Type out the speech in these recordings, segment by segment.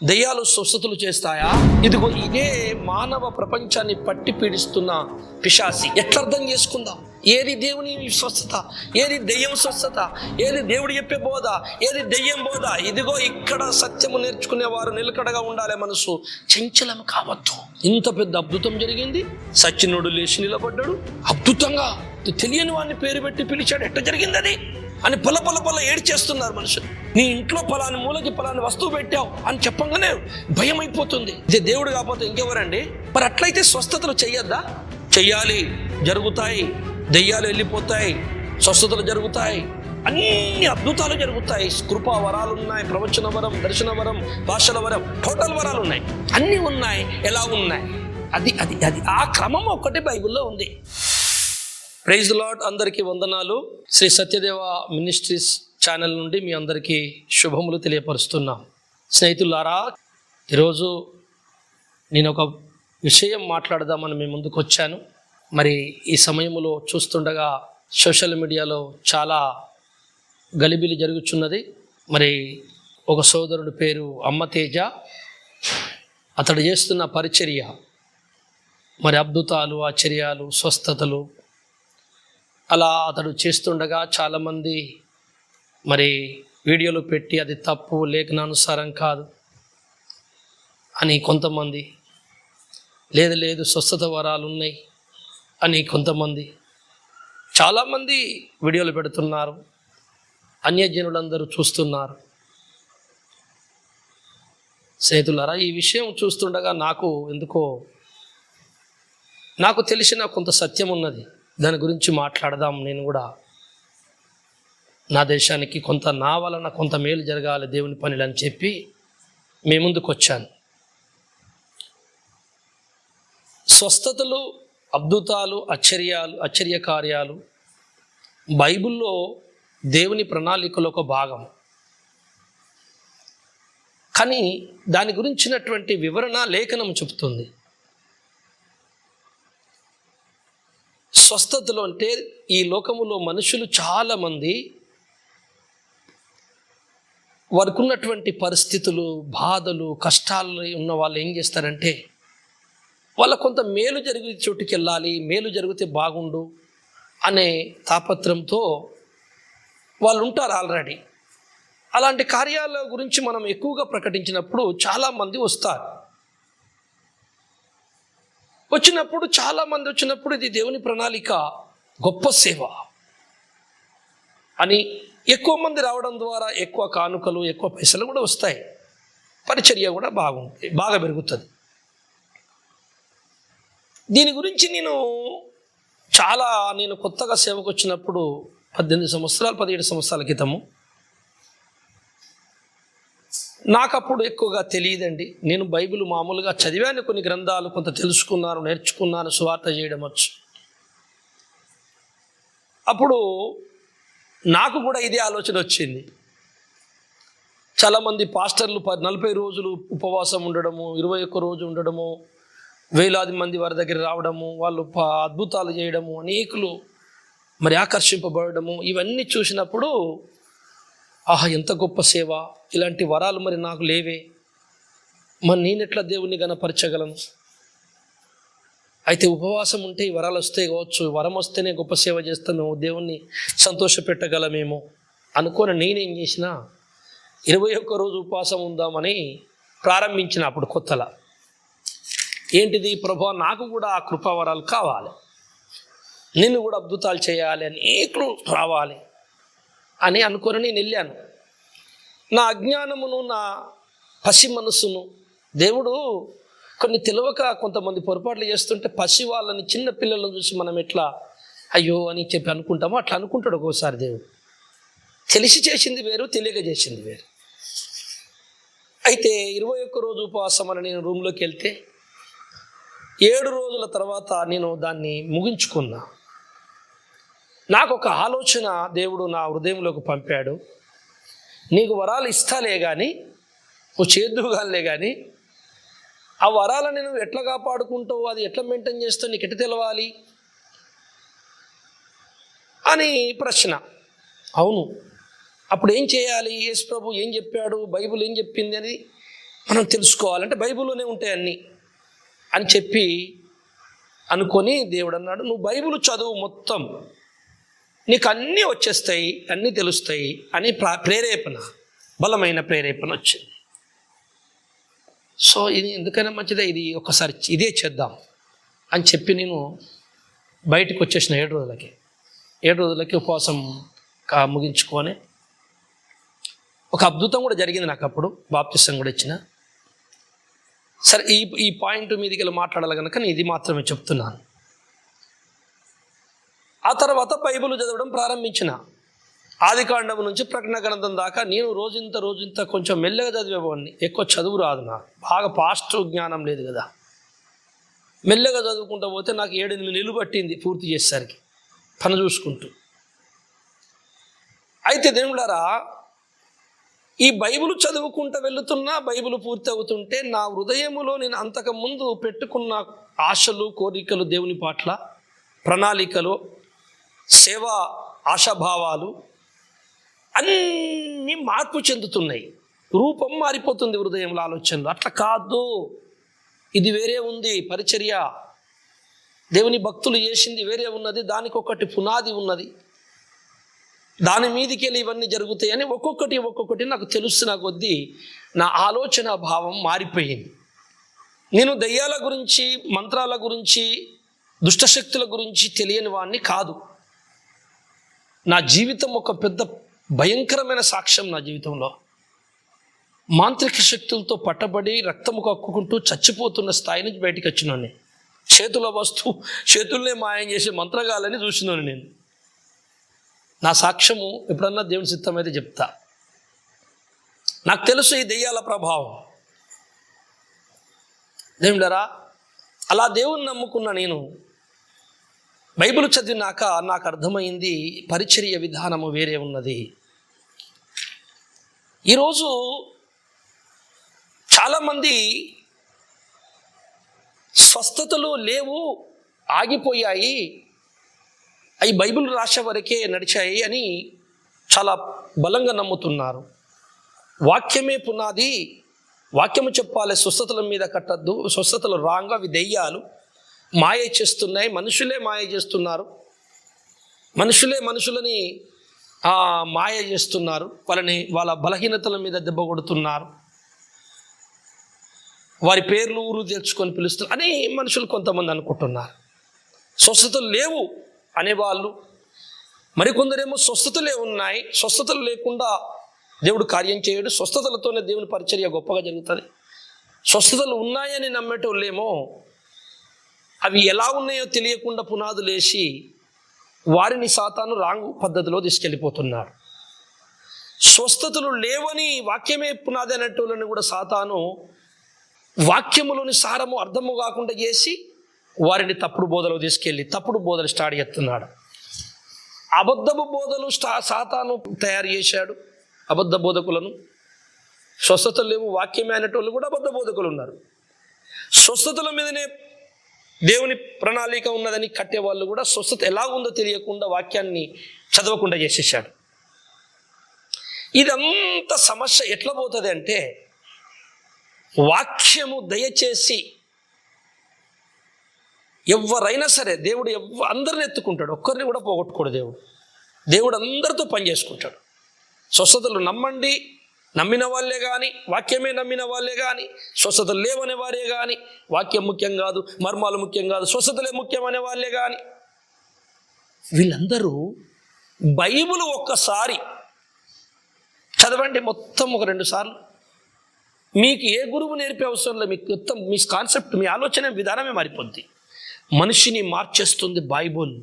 దెయ్యాలు స్వస్థతలు చేస్తాయా? ఇదిగో ఇదే మానవ ప్రపంచాన్ని పట్టి పీడిస్తున్న పిశాసి. ఎట్లా అర్థం చేసుకుందాం? ఏది దేవుని స్వస్థత, ఏది దెయ్యం స్వస్థత, ఏది దేవుడు చెప్పే బోధ, ఏది దెయ్యం బోధ? ఇదిగో ఇక్కడ సత్యము నేర్చుకునే వారు నిలకడగా ఉండాలి. మనసు చంచలం కావద్దు. ఇంత పెద్ద అద్భుతం జరిగింది. సచ్చినుడు లేచి నిలబడ్డాడు. అద్భుతంగా తెలియని వాడిని పేరు పెట్టి పిలిచాడు. ఎట్లా జరిగింది అది అని పొల ఏడ్చేస్తున్నారు మనుషులు. నీ ఇంట్లో పలాని మూలకి పలాని వస్తువు పెట్టావు అని చెప్పంగానే భయం అయిపోతుంది. ఇది దేవుడు కాకపోతే ఇంకెవరండి? మరి అట్లయితే స్వస్థతలు చెయ్యొద్దా? చెయ్యాలి. జరుగుతాయి. దెయ్యాలు వెళ్ళిపోతాయి, స్వస్థతలు జరుగుతాయి, అన్ని అద్భుతాలు జరుగుతాయి. కృపా వరాలు ఉన్నాయి, ప్రవచన వరం, దర్శన వరం, భాషల వరం, టోటల్ వరాలు ఉన్నాయి, అన్నీ ఉన్నాయి. ఎలా ఉన్నాయి? అది అది అది ఆ క్రమం ఒక్కటి బైబిల్లో ఉంది. Praise the Lord. అందరికీ వందనాలు. శ్రీ సత్యదేవ మినిస్ట్రీస్ ఛానల్ నుండి మీ అందరికీ శుభములు తెలియపరుస్తున్నాం. స్నేహితులారా, ఈరోజు నేను ఒక విషయం మాట్లాడదామని మీ ముందుకు వచ్చాను. మరి ఈ సమయంలో చూస్తుండగా సోషల్ మీడియాలో చాలా గలిబిలి జరుగుతున్నది. మరి ఒక సోదరుడి పేరు అమ్మతేజ. అతడు చేస్తున్న పరిచర్య, మరి అద్భుతాలు, ఆశ్చర్యాలు, స్వస్థతలు అలా అతడు చేస్తుండగా చాలామంది మరి వీడియోలు పెట్టి అది తప్పు, లేఖనానుసారం కాదు అని కొంతమంది, లేదు స్వస్థత వరాలు ఉన్నాయి అని కొంతమంది, చాలామంది వీడియోలు పెడుతున్నారు. అన్యజనులందరూ చూస్తున్నారు. స్నేహితులారా, ఈ విషయం చూస్తుండగా నాకు తెలిసిన కొంత సత్యం ఉన్నది. దాని గురించి మాట్లాడదాం. నేను కూడా నా దేశానికి కొంత, నా వలన కొంత మేలు జరగాలి దేవుని పనులు అని చెప్పి మీ ముందుకు వచ్చాను. స్వస్థతలు, అద్భుతాలు, ఆశ్చర్య కార్యాలు బైబిల్లో దేవుని ప్రణాళికలో ఒక భాగం. కానీ దాని గురించినటువంటి వివరణ లేఖనం చెబుతుంది. స్వస్థతలు అంటే ఈ లోకములో మనుషులు చాలామంది వారికి ఉన్నటువంటి పరిస్థితులు, బాధలు, కష్టాలు ఉన్న వాళ్ళు ఏం చేస్తారంటే, వాళ్ళ కొంత మేలు జరిగే చోటుకి వెళ్ళాలి, మేలు జరిగితే బాగుండు అనే తాపత్రంతో వాళ్ళు ఉంటారు ఆల్రెడీ. అలాంటి కార్యాల గురించి మనం ఎక్కువగా ప్రకటించినప్పుడు చాలామంది వస్తారు. వచ్చినప్పుడు ఇది దేవుని ప్రణాళిక, గొప్ప సేవ అని ఎక్కువ మంది రావడం ద్వారా ఎక్కువ కానుకలు, ఎక్కువ పైసలు కూడా వస్తాయి. పరిచర్య కూడా బాగా పెరుగుతుంది. దీని గురించి నేను కొత్తగా సేవకు వచ్చినప్పుడు 17 సంవత్సరాల క్రితము, నాకప్పుడు ఎక్కువగా తెలియదండి. నేను బైబిల్ మామూలుగా చదివాను, కొన్ని గ్రంథాలు కొంత తెలుసుకున్నాను, నేర్చుకున్నాను, సువార్త చేయడం వచ్చు. అప్పుడు నాకు కూడా ఇదే ఆలోచన వచ్చింది. చాలామంది పాస్టర్లు 40 రోజులు ఉపవాసం ఉండడము, 21 రోజు ఉండడము, వేలాది మంది వారి దగ్గర రావడము, వాళ్ళు అద్భుతాలు చేయడము, అనేకులు మరి ఆకర్షింపబడము, ఇవన్నీ చూసినప్పుడు ఆహా, ఎంత గొప్ప సేవ! ఇలాంటి వరాలు మరి నాకు లేవే, మరి నేనెట్లా దేవుణ్ణి గణపరచగలను? అయితే ఉపవాసం ఉంటే ఈ వరాలు వస్తాయి కావచ్చు, వరం వస్తేనే గొప్ప సేవ చేస్తాను, దేవుణ్ణి సంతోషపెట్టగలమేమో అనుకొని నేనేం చేసిన, 21 రోజు ఉపవాసం ఉందామని ప్రారంభించిన. అప్పుడు కొత్తలా ఏంటిది, ప్రభువా నాకు కూడా ఆ కృపావరాలు కావాలి, నిన్ను కూడా అద్భుతాలు చేయాలి, అనేకులు రావాలి అని అనుకొని నేను వెళ్ళాను. నా అజ్ఞానమును, నా పసి మనసును దేవుడు కొన్ని తెలియక కొంతమంది పొరపాట్లు చేస్తుంటే, పసి వాళ్ళని, చిన్న పిల్లలను చూసి మనం ఎట్లా అయ్యో అని చెప్పి అనుకుంటామో అట్లా అనుకుంటాడు ఒక్కోసారి దేవుడు. తెలిసి చేసింది వేరు, తెలియక చేసింది వేరు. అయితే 21 రోజు ఉపవాసం అని నేను రూమ్లోకి వెళ్తే 7 రోజుల తర్వాత నేను దాన్ని ముగించుకున్నా. నాకు ఒక ఆలోచన దేవుడు నా హృదయంలోకి పంపాడు. నీకు వరాలు ఇస్తాలే కానీ, నువ్వు చేద్దుగాలే కానీ, ఆ వరాలని నువ్వు ఎట్లా కాపాడుకుంటావు, అది ఎట్లా మెయింటైన్ చేస్తావు, నీకు ఎట్లా తెలవాలి అని ప్రశ్న. అవును, అప్పుడు ఏం చేయాలి, యేసు ప్రభు ఏం చెప్పాడు, బైబిల్ ఏం చెప్పింది అని మనం తెలుసుకోవాలంటే బైబిల్లోనే ఉంటాయి అన్నీ అని చెప్పి అనుకొని దేవుడు అన్నాడు, నువ్వు బైబిల్ చదువు మొత్తం, నీకు అన్నీ వచ్చేస్తాయి, అన్నీ తెలుస్తాయి అని ప్రేరేపణ, బలమైన ప్రేరేపణ వచ్చింది. సో ఇది ఎందుకైనా మంచిదే, ఇది ఒకసారి ఇదే చేద్దాం అని చెప్పి నేను బయటకు వచ్చేసిన 7 రోజులకి ఉపవాసం ముగించుకొని, ఒక అద్భుతం కూడా జరిగింది నాకు. అప్పుడు బాప్తిసం కూడా ఇచ్చిన. సరే, ఈ పాయింట్ మీదకి వెళ్ళి మాట్లాడాలి కనుక నేను ఇది మాత్రమే చెప్తున్నాను. ఆ తర్వాత బైబిల్ చదవడం ప్రారంభించిన. ఆదికాండం నుంచి ప్రకటన గ్రంథం దాకా నేను రోజుంత కొంచెం మెల్లగా చదివేవాడిని. ఎక్కువ చదువు రాదు నాకు, బాగా పాస్ట్ జ్ఞానం లేదు కదా. మెల్లగా చదువుకుంటూ పోతే నాకు 7-8 నెలలు పట్టింది పూర్తి చేసేసరికి, పని చూసుకుంటూ. అయితే దేవుడారా, ఈ బైబిల్ చదువుకుంటూ వెళుతున్నా, బైబిల్ పూర్తి అవుతుంటే నా హృదయములో నేను అంతకుముందు పెట్టుకున్న ఆశలు, కోరికలు, దేవుని పట్ల ప్రణాళికలు, సేవా ఆశాభావాలు అన్నీ మార్పు చెందుతున్నాయి. రూపం మారిపోతుంది హృదయంలో, ఆలోచనలు. అట్లా కాదు, ఇది వేరే ఉంది. పరిచర్య, దేవుని భక్తులు చేసింది వేరే ఉన్నది, దానికి ఒకటి పునాది ఉన్నది, దాని మీదకి వెళ్ళి ఇవన్నీ జరుగుతాయని ఒక్కొక్కటి నాకు తెలుస్తున్న కొద్దీ నా ఆలోచన భావం మారిపోయింది. నేను దయ్యాల గురించి, మంత్రాల గురించి, దుష్టశక్తుల గురించి తెలియని వాడిని కాదు. నా జీవితం ఒక పెద్ద భయంకరమైన సాక్ష్యం. నా జీవితంలో మాంత్రిక శక్తులతో పట్టబడి రక్తము కక్కుకుంటూ చచ్చిపోతున్న స్థాయి నుంచి బయటికి వచ్చినాను. చేతుల్నే మాయం చేసే మంత్రగాలని చూసినాను నేను. నా సాక్ష్యము ఎప్పుడన్నా దేవుని చిత్తం అయితే చెప్తా. నాకు తెలుసు ఈ దెయ్యాల ప్రభావం. దేవుడారా, అలా దేవుని నమ్ముకున్న నేను బైబిల్ చదివినాక నాకు అర్థమైంది, పరిచర్య విధానము వేరే ఉన్నది. ఈరోజు చాలామంది స్వస్థతలు లేవు, ఆగిపోయాయి, అవి బైబిల్ రాసే వరకే నడిచాయి అని చాలా బలంగా నమ్ముతున్నారు. వాక్యమే పునాది, వాక్యము చెప్పాలి, స్వస్థతల మీద కట్టద్దు. స్వస్థతలు రాంగ్, అవి దెయ్యాలు మాయ చేస్తున్నాయి, మనుషులే మాయ చేస్తున్నారు, మనుషులని మాయ చేస్తున్నారు, వాళ్ళ బలహీనతల మీద దెబ్బ కొడుతున్నారు, వారి పేర్లు ఊరు తెచ్చుకొని పిలుస్తున్నారు అని మనుషులు కొంతమంది అనుకుంటున్నారు. స్వస్థతలు లేవు అనేవాళ్ళు, మరికొందరేమో స్వస్థతలే ఉన్నాయి, స్వస్థతలు లేకుండా దేవుడు కార్యం చేయడు, స్వస్థతలతోనే దేవుని పరిచర్య గొప్పగా జరుగుతుంది. స్వస్థతలు ఉన్నాయని నమ్మేటోళ్ళేమో అవి ఎలా ఉన్నాయో తెలియకుండా పునాదులు వేసి వారిని సాతాను రాంగ్ పద్ధతిలో తీసుకెళ్ళిపోతున్నారు. స్వస్థతలు లేవని వాక్యమే పునాది అనేటోళ్ళని కూడా సాతాను వాక్యములోని సారము అర్థము కాకుండా చేసి వారిని తప్పుడు బోధలు తీసుకెళ్ళి తప్పుడు బోధలు స్టార్ట్ చేస్తున్నాడు. అబద్ధపు బోధలు సాతాను తయారు చేశాడు. అబద్ధ బోధకులను, స్వస్థతలు లేవు వాక్యమే అనేటోళ్ళు కూడా అబద్ధ బోధకులు ఉన్నారు. స్వస్థతల మీదనే దేవుని ప్రణాళిక ఉన్నదని కట్టేవాళ్ళు కూడా స్వస్థత ఎలా ఉందో తెలియకుండా వాక్యాన్ని చదవకుండా చేసేసాడు. ఇదంతా సమస్య ఎట్లా పోతుంది అంటే, వాక్యము దయచేసి ఎవరైనా సరే దేవుడు అందరిని ఎత్తుకుంటాడు, ఒక్కరిని కూడా పోగొట్టుకోడు. దేవుడు అందరితో పని చేసుకుంటాడు. స్వస్థతలు నమ్మండి, నమ్మిన వాళ్ళే కానీ, వాక్యమే నమ్మిన వాళ్ళే కానీ, స్వస్థతలు లేవనే వారే కానీ, వాక్యం ముఖ్యం కాదు, మర్మాలు ముఖ్యం కాదు, స్వస్థతలే ముఖ్యమనే వాళ్ళే కానీ, వీళ్ళందరూ బైబిల్ ఒక్కసారి చదవండి, మొత్తం ఒక 2 సార్లు. మీకు ఏ గురువు నేర్పే అవసరం లేదు, మీకు మొత్తం మీ కాన్సెప్ట్, మీ ఆలోచన విధానమే మారిపోద్ది. మనిషిని మార్చేస్తుంది బైబిల్.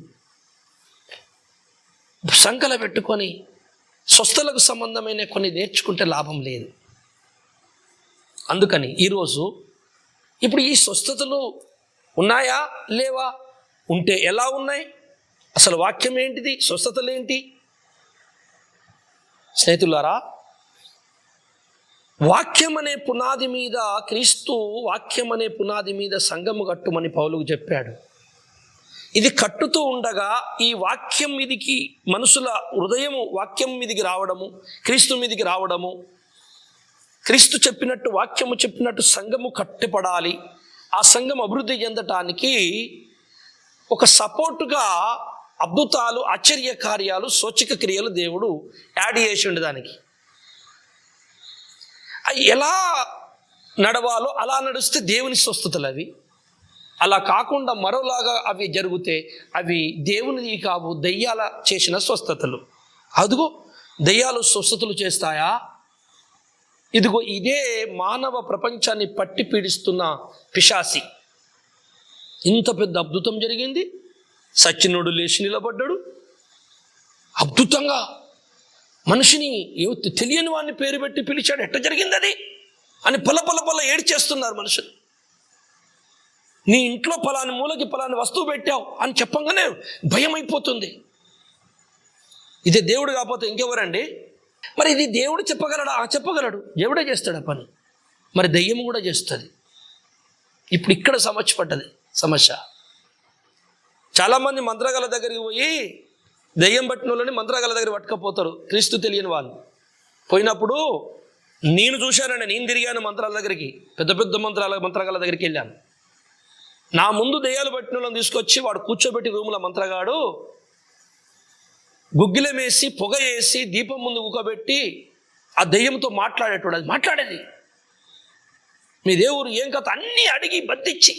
సంకల పెట్టుకొని స్వస్థలకు సంబంధమైన కొన్ని నేర్చుకుంటే లాభం లేదు. అందుకని ఈరోజు ఇప్పుడు ఈ స్వస్థతలు ఉన్నాయా లేవా, ఉంటే ఎలా ఉన్నాయి, అసలు వాక్యం ఏంటిది, స్వస్థతలు ఏంటి? స్నేహితులారా, వాక్యం అనే పునాది మీద, క్రీస్తు వాక్యం అనే పునాది మీద సంఘము కట్టుమని పౌలుకు చెప్పాడు. ఇది కట్టుతూ ఉండగా ఈ వాక్యం మీదికి మనుషుల హృదయము వాక్యం మీదికి రావడము, క్రీస్తు మీదికి రావడము, క్రీస్తు చెప్పినట్టు, వాక్యము చెప్పినట్టు సంఘము కట్టపడాలి. ఆ సంఘం అభివృద్ధి చెందటానికి ఒక సపోర్టుగా అద్భుతాలు, ఆశ్చర్య కార్యాలు, సూచక క్రియలు దేవుడు యాడ్ చేసి ఉండే దానికి. అవి ఎలా నడవాలో అలా నడిస్తే దేవుని స్వస్థతలు అవి. అలా కాకుండా మరోలాగా అవి జరిగితే అవి దేవుని కావు, దయ్యాల చేసిన స్వస్థతలు. అదిగో దయ్యాలు స్వస్థతలు చేస్తాయా? ఇదిగో ఇదే మానవ ప్రపంచాన్ని పట్టి పీడిస్తున్న పిశాసి. ఇంత పెద్ద అద్భుతం జరిగింది, సచ్చినోడు లేచి నిలబడ్డాడు. అద్భుతంగా మనిషిని తెలియని వాడిని పేరు పెట్టి పిలిచాడు. ఎట్ట జరిగింది అది అని పల ఏడ్చేస్తున్నారు మనుషులు. నీ ఇంట్లో పలాని మూలకి పలాని వస్తువు పెట్టావు అని చెప్పంగానే భయం అయిపోతుంది. ఇదే దేవుడు కాకపోతే ఇంకెవరండి? మరి ఇది దేవుడు చెప్పగలడా? చెప్పగలడు, దేవుడే చేస్తాడు ఆ పని. మరి దయ్యం కూడా చేస్తుంది. ఇప్పుడు ఇక్కడ సమస్య. చాలామంది మంత్రగాల దగ్గరికి పోయి దయ్యం పట్టిన వాళ్ళని మంత్రగాల దగ్గర పట్టుకపోతారు, క్రీస్తు తెలియని వాళ్ళు. పోయినప్పుడు నేను చూశానండి, నేను తిరిగాను మంత్రాల దగ్గరికి, పెద్ద మంత్రగాల దగ్గరికి వెళ్ళాను. నా ముందు దయ్యాలు పట్టిన వాళ్ళని తీసుకొచ్చి వాడు కూర్చోబెట్టి రూముల మంత్రగాడు గుగ్గిలం వేసి, పొగ వేసి, దీపం ముందు ఊకబెట్టి ఆ దయ్యంతో మాట్లాడేటోడు. అది మాట్లాడేది, మీ దేవుడు ఏం కథ అన్నీ అడిగి బతిచ్చి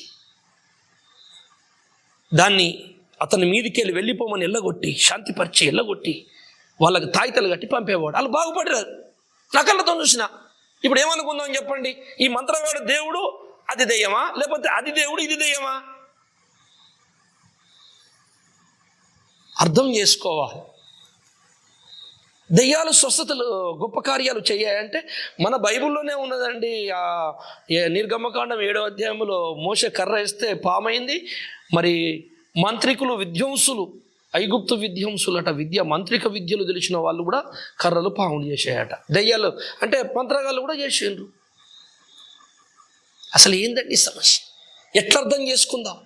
దాన్ని అతని మీదికి వెళ్ళిపోమని ఎల్లగొట్టి, శాంతిపరిచి ఎల్లగొట్టి వాళ్ళకి తాయితలు కట్టి పంపేవాడు. వాళ్ళు బాగుపడరారు. నా కళ్ళతో చూసిన. ఇప్పుడు ఏమనుకుందాం చెప్పండి? ఈ మంత్రగాడు దేవుడు, అది దయ్యమా? లేకపోతే అది దేవుడు, ఇది దయ్యమా? అర్థం చేసుకోవాలి. దయ్యాలు స్వస్థతలు, గొప్ప కార్యాలు చేయాలంటే మన బైబిల్లోనే ఉన్నదండి. నిర్గమకాండం 7వ అధ్యాయంలో మోషే కర్ర వేస్తే పామైంది. మరి మంత్రికులు, విద్వాంసులు, ఐగుప్తు విద్వాంసులట, మంత్రిక విద్యలు తెలిసిన వాళ్ళు కూడా కర్రలు పాములు చేసాయట. దయ్యాలు అంటే మంత్రగాళ్ళు కూడా చేసిండ్రు. అసలు ఏందండి సమస్య? ఎట్లా అర్థం చేసుకుందాం?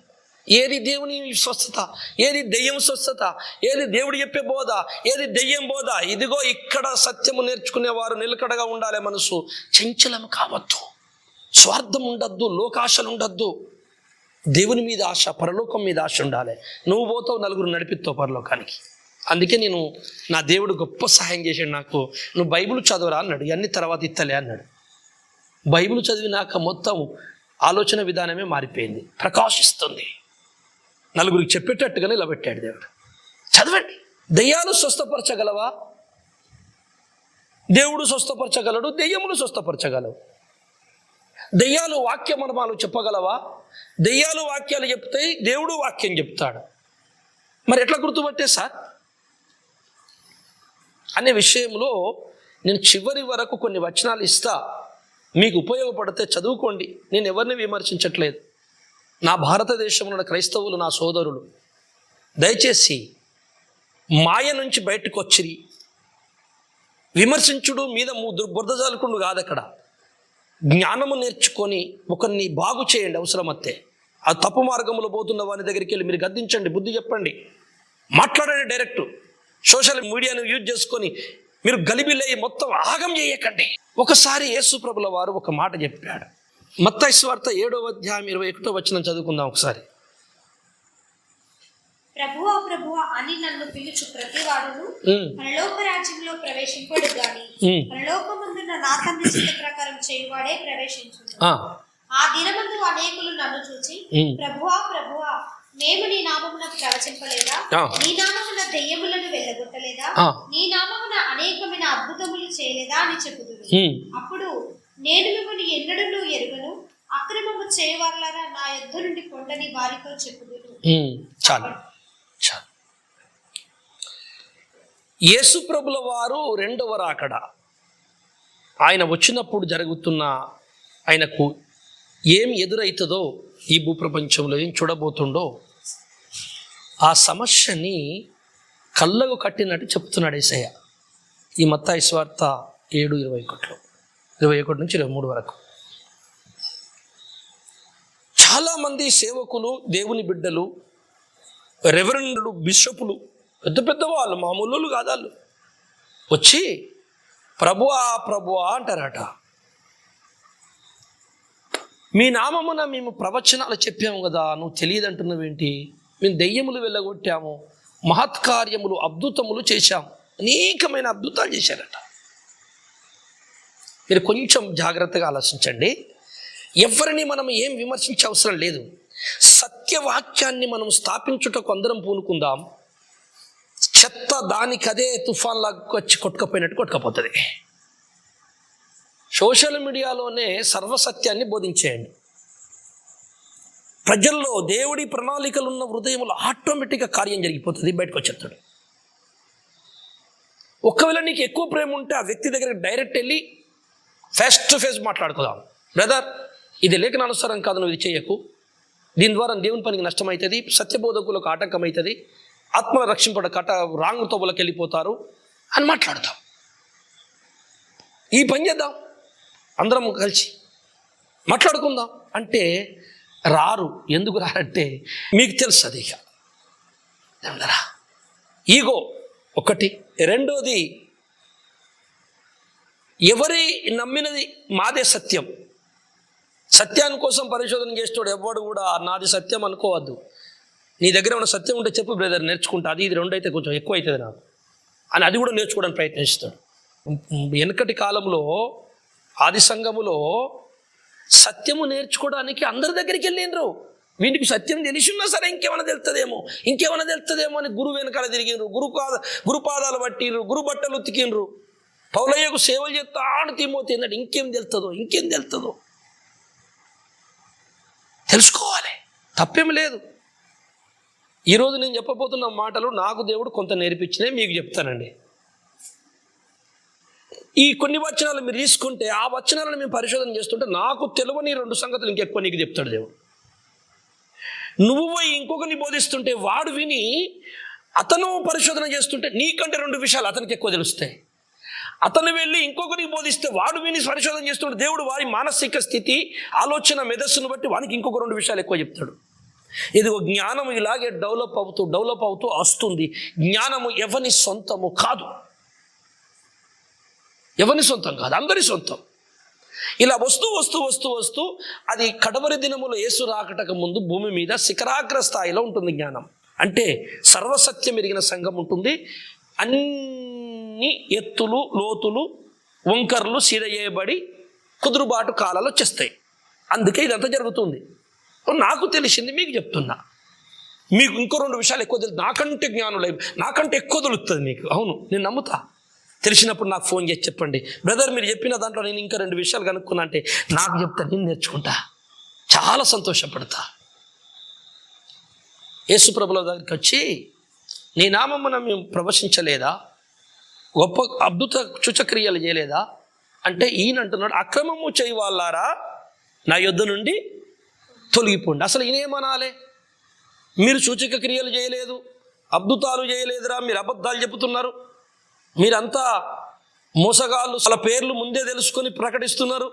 ఏది దేవుని స్వస్థత, ఏది దెయ్యం స్వస్థత, ఏది దేవుడు చెప్పే బోధ, ఏది దెయ్యం బోధ? ఇదిగో ఇక్కడ సత్యము నేర్చుకునేవారు నిలకడగా ఉండాలి. మనసు చంచలం కావద్దు, స్వార్థం ఉండద్దు, లోకాశలు ఉండద్దు. దేవుని మీద ఆశ, పరలోకం మీద ఆశ ఉండాలి. నువ్వు పోతావు, నలుగురు నడిపిస్తావు పరలోకానికి. అందుకే నేను నా దేవుడు గొప్ప సహాయం చేశాడు నాకు. నువ్వు బైబిల్ చదవరా అన్నాడు. ఇవన్నీ తర్వాత ఇత్తలే అన్నాడు. బైబిల్ చదివినాక మొత్తం ఆలోచన విధానమే మారిపోయింది, ప్రకాశిస్తుంది. నలుగురికి చెప్పేటట్టుగానే ఇలా పెట్టాడు దేవుడు. చదవండి. దయ్యాలు స్వస్థపరచగలవా? దేవుడు స్వస్థపరచగలడు, దెయ్యములు స్వస్థపరచగలవు. దెయ్యాలు వాక్య మర్మాలు చెప్పగలవా? దెయ్యాలు వాక్యాలు చెప్తాయి, దేవుడు వాక్యం చెప్తాడు. మరి ఎట్లా గుర్తుపట్టే సార్ అనే విషయంలో నేను చివరి వరకు కొన్ని వచనాలు ఇస్తా, మీకు ఉపయోగపడితే చదువుకోండి. నేను ఎవరిని విమర్శించట్లేదు. నా భారతదేశంలో ఉన్న క్రైస్తవులు, నా సోదరులు, దయచేసి మాయ నుంచి బయటకు వచ్చి విమర్శించుడు మీద బురద జల్లుకుండు కాదు. అక్కడ జ్ఞానము నేర్చుకొని ఒకరిని బాగు చేయండి. అవసరమైతే ఆ తప్పు మార్గంలో పోతున్న వారి దగ్గరికి వెళ్ళి మీరు గద్దించండి, బుద్ధి చెప్పండి, మాట్లాడండి. డైరెక్ట్ సోషల్ మీడియాను యూజ్ చేసుకొని మీరు గలిబిలై మొత్తం ఆగం చేయకండి. ఒకసారి యేసు ప్రభుల వారు ఒక మాట చెప్పాడు. మత్తయి సువార్త 7వ అధ్యాయం 21వ వచనం చదువుకుందాం ఒకసారి. ప్రభువా ప్రభువా అని నన్ను పిలుచు ప్రతివాడును పరలోక రాజ్యంలో ప్రవేశింపడు గాని పరలోకమందున్న నా తండ్రి చిత్త ప్రకారం చేయువాడే ప్రవేశించును. ఆ దినమందు అనేకులు నన్ను చూచి ప్రభువా ప్రభువా మేము నీ నామమున ప్రవచింపలేదా? నీ నామమున దెయ్యములను వెళ్ళగొట్టలేదా? నీ నామమున అనేకమైన అద్భుతములు చేయలేదా అని చెప్పుదురు. అప్పుడు నేను మిమ్మల్ని ఎన్నడూ ఎరుగను, అక్రమము చేయవారులారా నా యొద్ద నుండి పొండని వారితో చెప్పుదురు. చాలు. యేసు ప్రభుల వారు రెండవ రాకడ, ఆయన వచ్చినప్పుడు జరుగుతున్న, ఆయనకు ఏం ఎదురైతుందో, ఈ భూప్రపంచంలో ఏం చూడబోతుండో ఆ సమస్యని కళ్ళకు కట్టినట్టు చెప్తున్నాడు యేసయ్య ఈ మత్తయి సువార్త 7:21 నుంచి 23 వరకు. చాలామంది సేవకులు, దేవుని బిడ్డలు, రెవరెండ్లు, బిషపులు, పెద్ద వాళ్ళు, మామూలు కాదాళ్ళు వచ్చి ప్రభువా ప్రభువా అంటారట. మీ నామమున మేము ప్రవచనాలు చెప్పాము కదా, నువ్వు తెలియదంటున్నావేంటి? మేము దెయ్యములు వెళ్ళగొట్టాము, మహత్కార్యములు అద్భుతములు చేశాము. అనేకమైన అద్భుతాలు చేశారట. మీరు కొంచెం జాగ్రత్తగా ఆలోచించండి. ఎవరిని మనం ఏం విమర్శించే అవసరం లేదు. సత్యవాక్యాన్ని మనం స్థాపించుటకు అందరం పూనుకుందాం. చెత్త దానికదే తుఫాన్లాగా వచ్చి కొట్టుకపోయినట్టు కొట్టుకపోతుంది. సోషల్ మీడియాలోనే సర్వసత్యాన్ని బోధించేయండి. ప్రజల్లో దేవుడి ప్రణాళికలు ఉన్న హృదయంలో ఆటోమేటిక్గా కార్యం జరిగిపోతుంది, బయటకు వచ్చేస్తాడు. ఒకవేళ నీకు ఎక్కువ ప్రేమ ఉంటే ఆ వ్యక్తి దగ్గరికి డైరెక్ట్ వెళ్ళి ఫేస్ టు ఫేస్ మాట్లాడుకుందాం. బ్రదర్, ఇది లేఖనానుసారం కాదు, నువ్వు ఇది చేయకు, దీని ద్వారా దేవుని పనికి నష్టమవుతుంది, సత్యబోధకులకు ఆటంకం అవుతుంది, ఆత్మ రక్షింపడ రాంగ్ తోబులకు వెళ్ళిపోతారు అని మాట్లాడతాం. ఈ పని చేద్దాం, అందరం కలిసి మాట్లాడుకుందాం అంటే రారు. ఎందుకు రారంటే మీకు తెలుసు అది. ఇక ఈగో ఒకటి. రెండోది, ఎవరి నమ్మినది మాదే సత్యం. సత్యాన్ని కోసం పరిశోధన చేస్తాడు ఎవడు కూడా నాది సత్యం అనుకోవద్దు. నీ దగ్గర ఉన్న సత్యం ఉంటే చెప్పు బ్రదర్, నేర్చుకుంటా. అది ఇది రెండు అయితే కొంచెం ఎక్కువ అవుతుంది నాకు అని అది కూడా నేర్చుకోవడానికి ప్రయత్నిస్తాడు. వెనకటి కాలంలో ఆది సంఘములో సత్యము నేర్చుకోవడానికి అందరి దగ్గరికి వెళ్ళినరు. వీటికి సత్యం తెలిసిన్నా సరే ఇంకేమైనా తెలుస్తుందేమో అని గురువు వెనకాల తిరిగినరు, గురుపాదాలు పట్టినరు, గురు బట్టలు ఉతికినరు. పౌలయ్యకు సేవలు చేస్తా ఆడు తిమోతి ఏంటంటే ఇంకేం తెలుస్తుందో తెలుసుకోవాలి, తప్పేం లేదు. ఈరోజు నేను చెప్పబోతున్న మాటలు నాకు దేవుడు కొంత నేర్పించినే మీకు చెప్తానండి. ఈ కొన్ని వచనాలు మీరు తీసుకుంటే ఆ వచనాలను మేము పరిశోధన చేస్తుంటే నాకు తెలియని 2 సంగతులు ఇంకెక్కువ నీకు చెప్తాడు దేవుడు. నువ్వు పోయి ఇంకొకరిని బోధిస్తుంటే వాడు విని అతను పరిశోధన చేస్తుంటే నీకంటే 2 విషయాలు అతనికి ఎక్కువ తెలుస్తాయి. అతను వెళ్ళి ఇంకొకరికి బోధిస్తే వాడు విని పరిశోధన చేస్తుంటే దేవుడు వారి మానసిక స్థితి, ఆలోచన, మెదస్సును బట్టి వానికి ఇంకొక 2 విషయాలు ఎక్కువ చెప్తాడు. ఇదిగో జ్ఞానం ఇలాగే డెవలప్ అవుతూ వస్తుంది. జ్ఞానము ఎవని సొంతము కాదు, అందరి సొంతం. ఇలా వస్తూ అది కడవరి దినములో యేసు రాకటకు ముందు భూమి మీద శిఖరాగ్ర స్థాయిలో ఉంటుంది జ్ఞానం. అంటే సర్వసత్యం ఎరిగిన సంఘం ఉంటుంది. అన్ని ఎత్తులు, లోతులు, వంకర్లు సీదయ్యబడి కుదురుబాటు కాలాలు వచ్చేస్తాయి. అందుకే ఇదంతా జరుగుతుంది. నాకు తెలిసింది మీకు చెప్తున్నా. మీకు ఇంకో 2 విషయాలు ఎక్కువ తెలుసు. నాకంటే జ్ఞానులై, నాకంటే ఎక్కువ తెలుస్తుంది మీకు. అవును, నేను నమ్ముతా. తెలిసినప్పుడు నాకు ఫోన్ చేసి చెప్పండి, బ్రదర్ మీరు చెప్పిన దాంట్లో నేను ఇంకా 2 విషయాలు కనుక్కున్నా అంటే నాకు చెప్తా, నేను నేర్చుకుంటా, చాలా సంతోషపడతా. యేసు ప్రభుల దగ్గరికి వచ్చి నీ నామమున మేము ప్రవశించలేదా, గొప్ప అద్భుత సూచక్రియలు చేయలేదా అంటే ఈయన అంటున్నాడు, అక్రమము చేయవాళ్ళారా నా యొద్ద నుండి తొలగిపోండి. అసలు ఈయన ఏమనాలి? మీరు సూచక క్రియలు చేయలేదు, అద్భుతాలు చేయలేదురా, మీరు అబద్ధాలు చెబుతున్నారు, మీరంతా మోసగాళ్ళు, వాళ్ళ పేర్లు ముందే తెలుసుకొని ప్రకటిస్తున్నారు,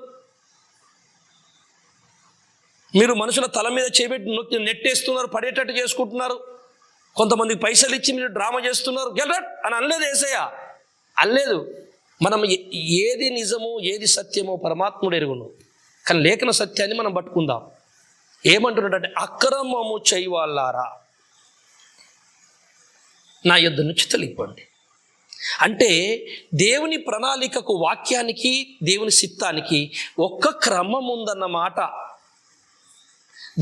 మీరు మనుషుల తల మీద చేపెట్టి నెట్టేస్తున్నారు, పడేటట్టు చేసుకుంటున్నారు, కొంతమందికి పైసలు ఇచ్చి మీరు డ్రామా చేస్తున్నారు. గెలట్ అని అనలేదు యేసయ్య, అనలేదు. మనం ఏది నిజమో ఏది సత్యమో పరమాత్ముడు ఎరుగును. కానీ లేఖన సత్యాన్ని మనం పట్టుకుందాం. ఏమంటున్నాడంటే అక్రమము చేయవాళ్ళారా నా యొద్ద నుంచి తొలగిపోండి. అంటే దేవుని ప్రణాళికకు, వాక్యానికి, దేవుని చిత్తానికి ఒక్క క్రమం ఉందన్నమాట.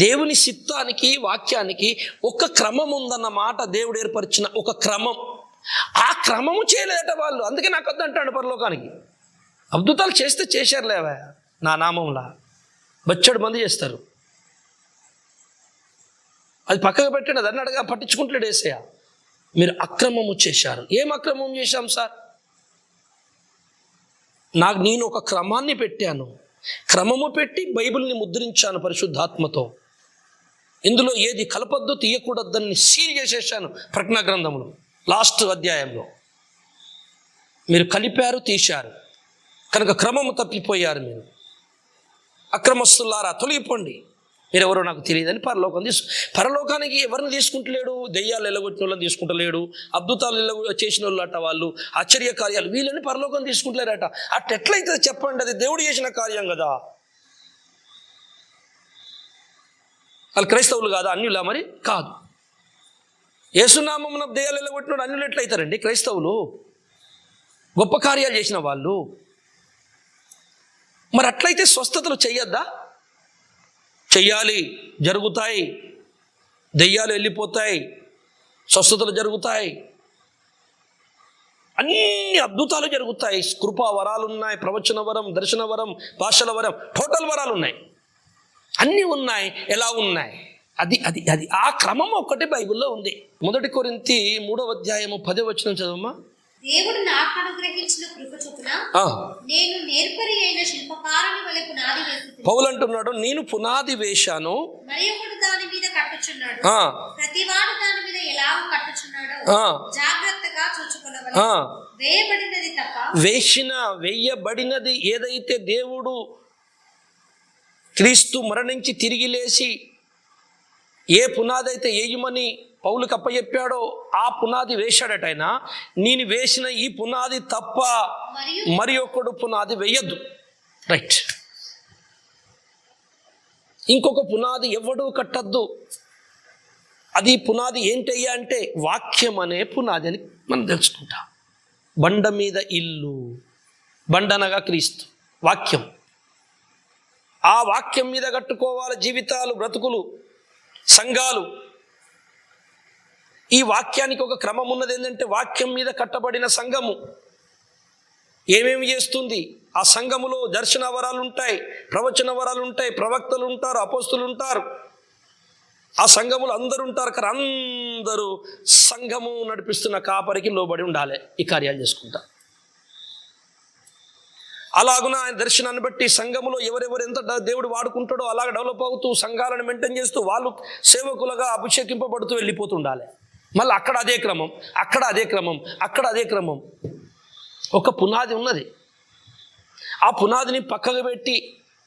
దేవుని చిత్తానికి, వాక్యానికి ఒక క్రమం ఉందన్నమాట. దేవుడు ఏర్పరిచిన ఒక క్రమం. ఆ క్రమము చేయలేదట వాళ్ళు. అందుకే నాకు వద్దు అంటాడు పరలోకానికి. అద్భుతాలు చేస్తే చేశారులేవా నా నామంలా, బచ్చడు మంది చేస్తారు. అది పక్కకు పెట్టండి, దాన్ని అడగా పట్టించుకుంటలేడు యేసయ్య. మీరు అక్రమము చేశారు. ఏం అక్రమం చేశాం సార్? నేను ఒక క్రమాన్ని పెట్టాను, క్రమము పెట్టి బైబిల్ని ముద్రించాను పరిశుద్ధాత్మతో. ఇందులో ఏది కలపద్దు, తీయకూడదని సీల్ చేసేసాను ప్రకటన గ్రంథంలో లాస్ట్ అధ్యాయంలో. మీరు కలిపారు, తీశారు, కనుక క్రమము తప్పిపోయారు. మీరు అక్రమస్తులారా తొలగిపోండి, మీరెవరో నాకు తెలియదని పరలోకానికి ఎవరిని తీసుకుంటలేడు? దెయ్యాలు ఎల్లగొట్టిన వాళ్ళని తీసుకుంటలేడు, అద్భుతాలు చేసిన వాళ్ళు అట, వాళ్ళు ఆశ్చర్య కార్యాలు, వీళ్ళని పరలోకం తీసుకుంటలేరట. అట్లయితే చెప్పండి, అది దేవుడు చేసిన కార్యం కదా. వాళ్ళు క్రైస్తవులు కాదా? అన్యులా? మరి కాదు. యేసునామమున దెయ్యాలు వెళ్ళగొట్టినాడు అన్యులు ఎట్లయితారండి? క్రైస్తవులు, గొప్ప కార్యాలు చేసిన వాళ్ళు. మరి అట్లయితే స్వస్థతలు చెయ్యొద్దా? చెయ్యాలి, జరుగుతాయి. దెయ్యాలు వెళ్ళిపోతాయి, స్వస్థతలు జరుగుతాయి, అన్ని అద్భుతాలు జరుగుతాయి. కృపా వరాలు ఉన్నాయి, ప్రవచన వరం, దర్శన వరం, భాషల వరం, టోటల్ వరాలు ఉన్నాయి, అన్నీ ఉన్నాయి. ఎలా ఉన్నాయి? అది అది అది ఆ క్రమం ఒక్కటి బైబిల్లో ఉంది. 1 కొరింథీ 3:10 చదవమ్మా. దేవుడు నాకు అనుగ్రహించిన కృప చొప్పున నేను నేర్పరి అయిన శిల్పకారుని వలె పునాది వేస్తున్నాను. పౌలు అంటున్నాడు, నేను పునాది వేశాను, మరొకడు దాని మీద కట్టుచున్నాడు. ప్రతివాడు దాని మీద ఎలా కట్టుచున్నాడో జాగ్రత్తగా చూచుకొనవలెను. వేయబడినది తప్ప వేయబడినది ఏదైతే దేవుడు క్రీస్తు మరణించి తిరిగి లేచి ఏ పునాది అయితే వేయమని పౌలుకి అప్పచెప్పాడో ఆ పునాది వేశాడట ఆయన. నేను వేసిన ఈ పునాది తప్ప మరి ఒకడు పునాది వేయద్దు. రైట్. ఇంకొక పునాది ఎవడు కట్టద్దు. అది పునాది ఏంటయ్యా అంటే వాక్యం అనే పునాది అని మనం తెలుసుకుంటాం. బండ మీద ఇల్లు, బండనగా క్రీస్తు వాక్యం. ఆ వాక్యం మీద కట్టుకోవాలి జీవితాలు, బ్రతుకులు, సంఘాలు. ఈ వాక్యానికి ఒక క్రమం ఉన్నది. ఏంటంటే వాక్యం మీద కట్టబడిన సంఘము ఏమేమి చేస్తుంది? ఆ సంఘములో దర్శన వరాలు ఉంటాయి, ప్రవచన వరాలు ఉంటాయి, ప్రవక్తలు ఉంటారు, అపోస్తులు ఉంటారు. ఆ సంఘములు అందరూ ఉంటారు. కానీ అందరూ సంఘము నడిపిస్తున్న కాపరికి లోబడి ఉండాలి. ఈ కార్యాలు చేసుకుంటా. అలాగున ఆయన దర్శనాన్ని బట్టి సంఘములో ఎవరెవరు ఎంత దేవుడు వాడుకుంటాడో అలాగ డెవలప్ అవుతూ సంఘాలను మెయింటైన్ చేస్తూ వాళ్ళు సేవకులుగా అభిషేకింపబడుతూ వెళ్ళిపోతుండాలి. మళ్ళీ అక్కడ అదే క్రమం, అక్కడ అదే క్రమం, అక్కడ అదే క్రమం. ఒక పునాది ఉన్నది. ఆ పునాదిని పక్కకు పెట్టి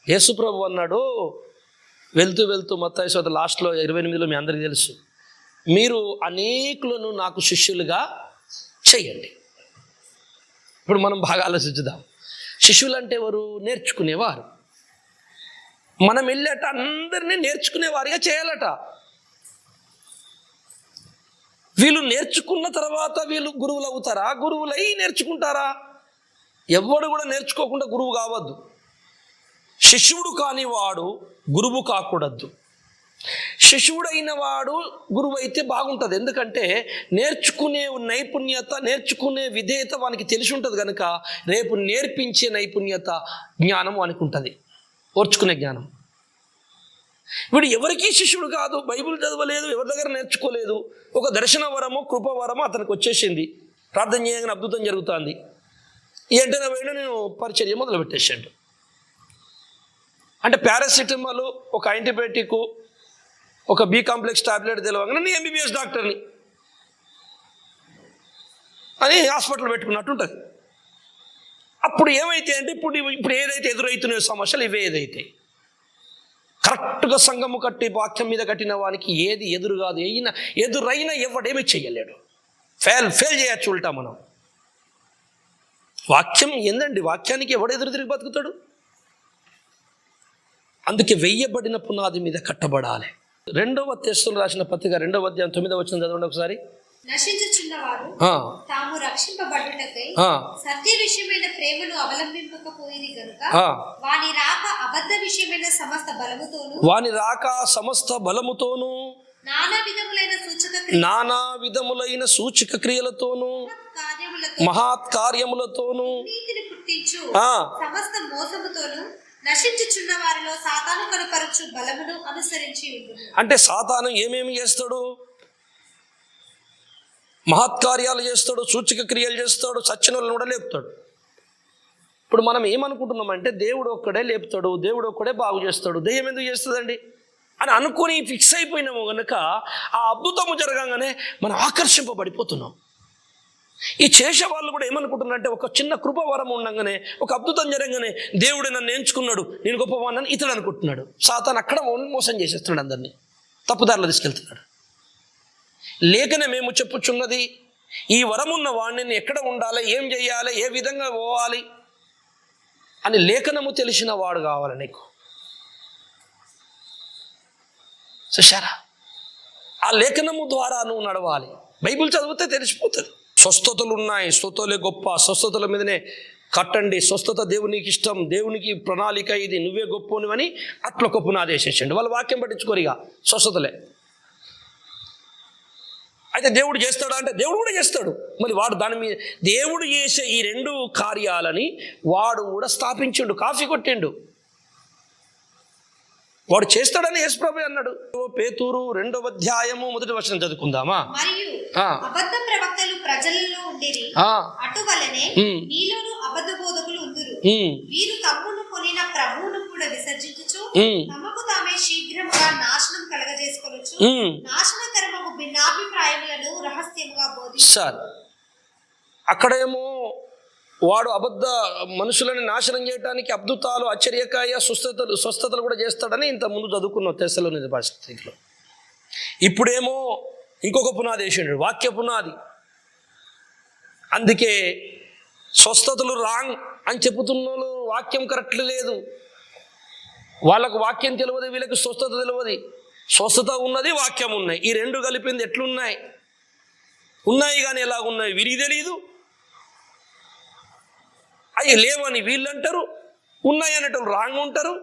యేసుప్రభు అన్నాడు, వెళ్తూ వెళ్తూ మత్తయి సువార్త లాస్ట్లో 28లో మీ అందరికీ తెలుసు, మీరు అనేకులను నాకు శిష్యులుగా చెయ్యండి. ఇప్పుడు మనం బాగా ఆలోచించుదాం. శిష్యులు అంటే ఎవరు? నేర్చుకునేవారు. మనం వెళ్ళేట అందరినీ నేర్చుకునేవారిగా చేయాలట. వీళ్ళు నేర్చుకున్న తర్వాత వీళ్ళు గురువులు అవుతారా? గురువులై నేర్చుకుంటారా? ఎవడు కూడా నేర్చుకోకుండా గురువు కావద్దు. శిష్యుడు కాని వాడు గురువు కాకూడదు. శిష్యుడైన వాడు గురువు అయితే బాగుంటుంది. ఎందుకంటే నేర్చుకునే నైపుణ్యత, నేర్చుకునే విధేయత వానికి తెలిసి ఉంటుంది కనుక రేపు నేర్పించే నైపుణ్యత, జ్ఞానం వానికి ఉంటుంది, ఓర్చుకునే జ్ఞానం. వీడు ఎవరికీ శిష్యుడు కాదు, బైబిల్ చదవలేదు, ఎవరి దగ్గర నేర్చుకోలేదు. ఒక దర్శన వరము, కృపవరము అతనికి వచ్చేసింది. ప్రార్థన చేయగానే అద్భుతం జరుగుతుంది. ఏంటనే పోయినా నేను పరిచర్య మొదలు పెట్టేసాడు. అంటే పారాసిటమాల్, ఒక యాంటీబయాటిక్, ఒక బి కాంప్లెక్స్ టాబ్లెట్ తెలియగానే నేను ఎంబీబీఎస్ డాక్టర్ని అని హాస్పిటల్ పెట్టుకున్నట్టు ఉంటుంది. అప్పుడు ఏమైతే అంటే ఇప్పుడు ఏదైతే ఎదురవుతున్నాయో సమస్యలు ఇవే. ఏదైతే కరెక్ట్గా సంఘము కట్టి వాక్యం మీద కట్టిన వానికి ఏది ఎదురు కాదు. ఎదురైనా ఎవడేమీ చెయ్యలేడు. ఫెయిల్ చేయొచ్చు ఉల్టా మనం. వాక్యం ఏందండి? వాక్యానికి ఎవడు ఎదురు తిరిగి బతుకుతాడు? అందుకే వెయ్యబడిన పునాది మీద కట్టబడాలి. 2వ తెస్సలోనికీయులకు రాసిన పత్రిక 2వ అధ్యాయం 9వ వచనం చదవండి ఒకసారి. నశించుచున్నవారు తాము రక్షింపబడుటకై సత్య విషయమైన ప్రేమను అవలంబింపకపోయిరి గనుక వాని రాక అబద్ధ విషయమైన సమస్త బలముతోను నానా విధములైన సూచక క్రియలతోను మహత్ కార్యములతోను నీతిని పుట్టించు సమస్త మోసముతోను నశించుచున్న వారిలో సాతాను కనపరచు బలమును అనుసరించి ఉండును. అంటే సాతాను ఏమేమి చేస్తాడు? మహత్కార్యాలు చేస్తాడు, సూచక క్రియలు చేస్తాడు, చచ్చిన వాళ్ళని కూడా లేపుతాడు. ఇప్పుడు మనం ఏమనుకుంటున్నామంటే దేవుడు ఒక్కడే లేపుతాడు, దేవుడు ఒక్కడే బాగు చేస్తాడు, దెయ్యం ఎందుకు చేస్తుందండి అని అనుకుని ఫిక్స్ అయిపోయినాము కనుక ఆ అద్భుతము జరగగానే మనం ఆకర్షింపబడిపోతున్నాం. ఈ చేసే వాళ్ళు కూడా ఏమనుకుంటున్నారంటే ఒక చిన్న కృపవరం ఉండగానే, ఒక అద్భుతం జరగగానే దేవుడు నన్ను ఎంచుకున్నాడు, నేను గొప్పవాడిని ఇతడు అనుకుంటున్నాడు. సాతాను అక్కడ మోసం చేసేస్తున్నాడు, అందరినీ తప్పుదారిలో తీసుకెళ్తున్నాడు. లేఖనే మేము చెప్పుచున్నది, ఈ వరమున్న వాడిని ఎక్కడ ఉండాలి, ఏం చేయాలి, ఏ విధంగా పోవాలి అని లేఖనము తెలిసిన వాడు కావాలి నీకు. చూశారా? ఆ లేఖనము ద్వారా నువ్వు నడవాలి. బైబిల్ చదివితే తెలిసిపోతుంది. స్వస్థతలు ఉన్నాయి, స్వస్థతలే గొప్ప, స్వస్థతల మీదనే కట్టండి, స్వస్థత దేవునికి ఇష్టం, దేవునికి ప్రణాళిక ఇది, నువ్వే గొప్పనివని అట్లా ఒక పునాది వేసేసండి. వాళ్ళ వాక్యం పట్టించుకోరిగా స్వస్థతలే. అయితే దేవుడు చేస్తాడా అంటే దేవుడు కూడా చేస్తాడు. మరి వాడు దాని మీద దేవుడు చేసే ఈ రెండు కార్యాలని వాడు కూడా స్థాపించిండు, కాఫీ కొట్టిండు. వాడు చేస్తాడని యేసుప్రభు అన్నాడు. పేతురు 2వ అధ్యాయము 1వ వచనం చదువుకుందామా? మరియు అబద్ధ ప్రవక్తలు ప్రజలలో ఉండిరి, అటువలనే నీలోను అబద్ధ బోధకులు ఉందురు. వీరు తమ్మును కొనిన ప్రభువును కూడా విసర్జించుచు తమకు తామే శీఘ్రముగా నాశనం కలగజేసుకోవచ్చు, నాశనకరము భిన్నాభిప్రాయములను రహస్యముగా బోధిస్తారు. అక్కడేమో వాడు అబద్ధ మనుషులని నాశనం చేయడానికి అద్భుతాలు, ఆశ్చర్యకాయ స్వస్థతలు కూడా చేస్తాడని ఇంత ముందు చదువుకున్నాం తెస్సలోని పత్రికలో. ఇప్పుడేమో ఇంకొక పునాది వేసిండు, వాక్య పునాది. అందుకే స్వస్థతలు రాంగ్ అని చెబుతున్న వాక్యం కరెక్ట్ లేదు. వాళ్ళకు వాక్యం తెలియదు, వీళ్ళకి స్వస్థత తెలియదు. స్వస్థత ఉన్నది, వాక్యం ఉన్నాయి, ఈ రెండు కలిపింది ఎట్లున్నాయి? ఉన్నాయి కానీ ఎలాగున్నాయి వీరికి తెలియదు. అవి లేవని వీళ్ళు అంటారు, ఉన్నాయి అనేటోళ్ళు రాంగ్ ఉంటారు.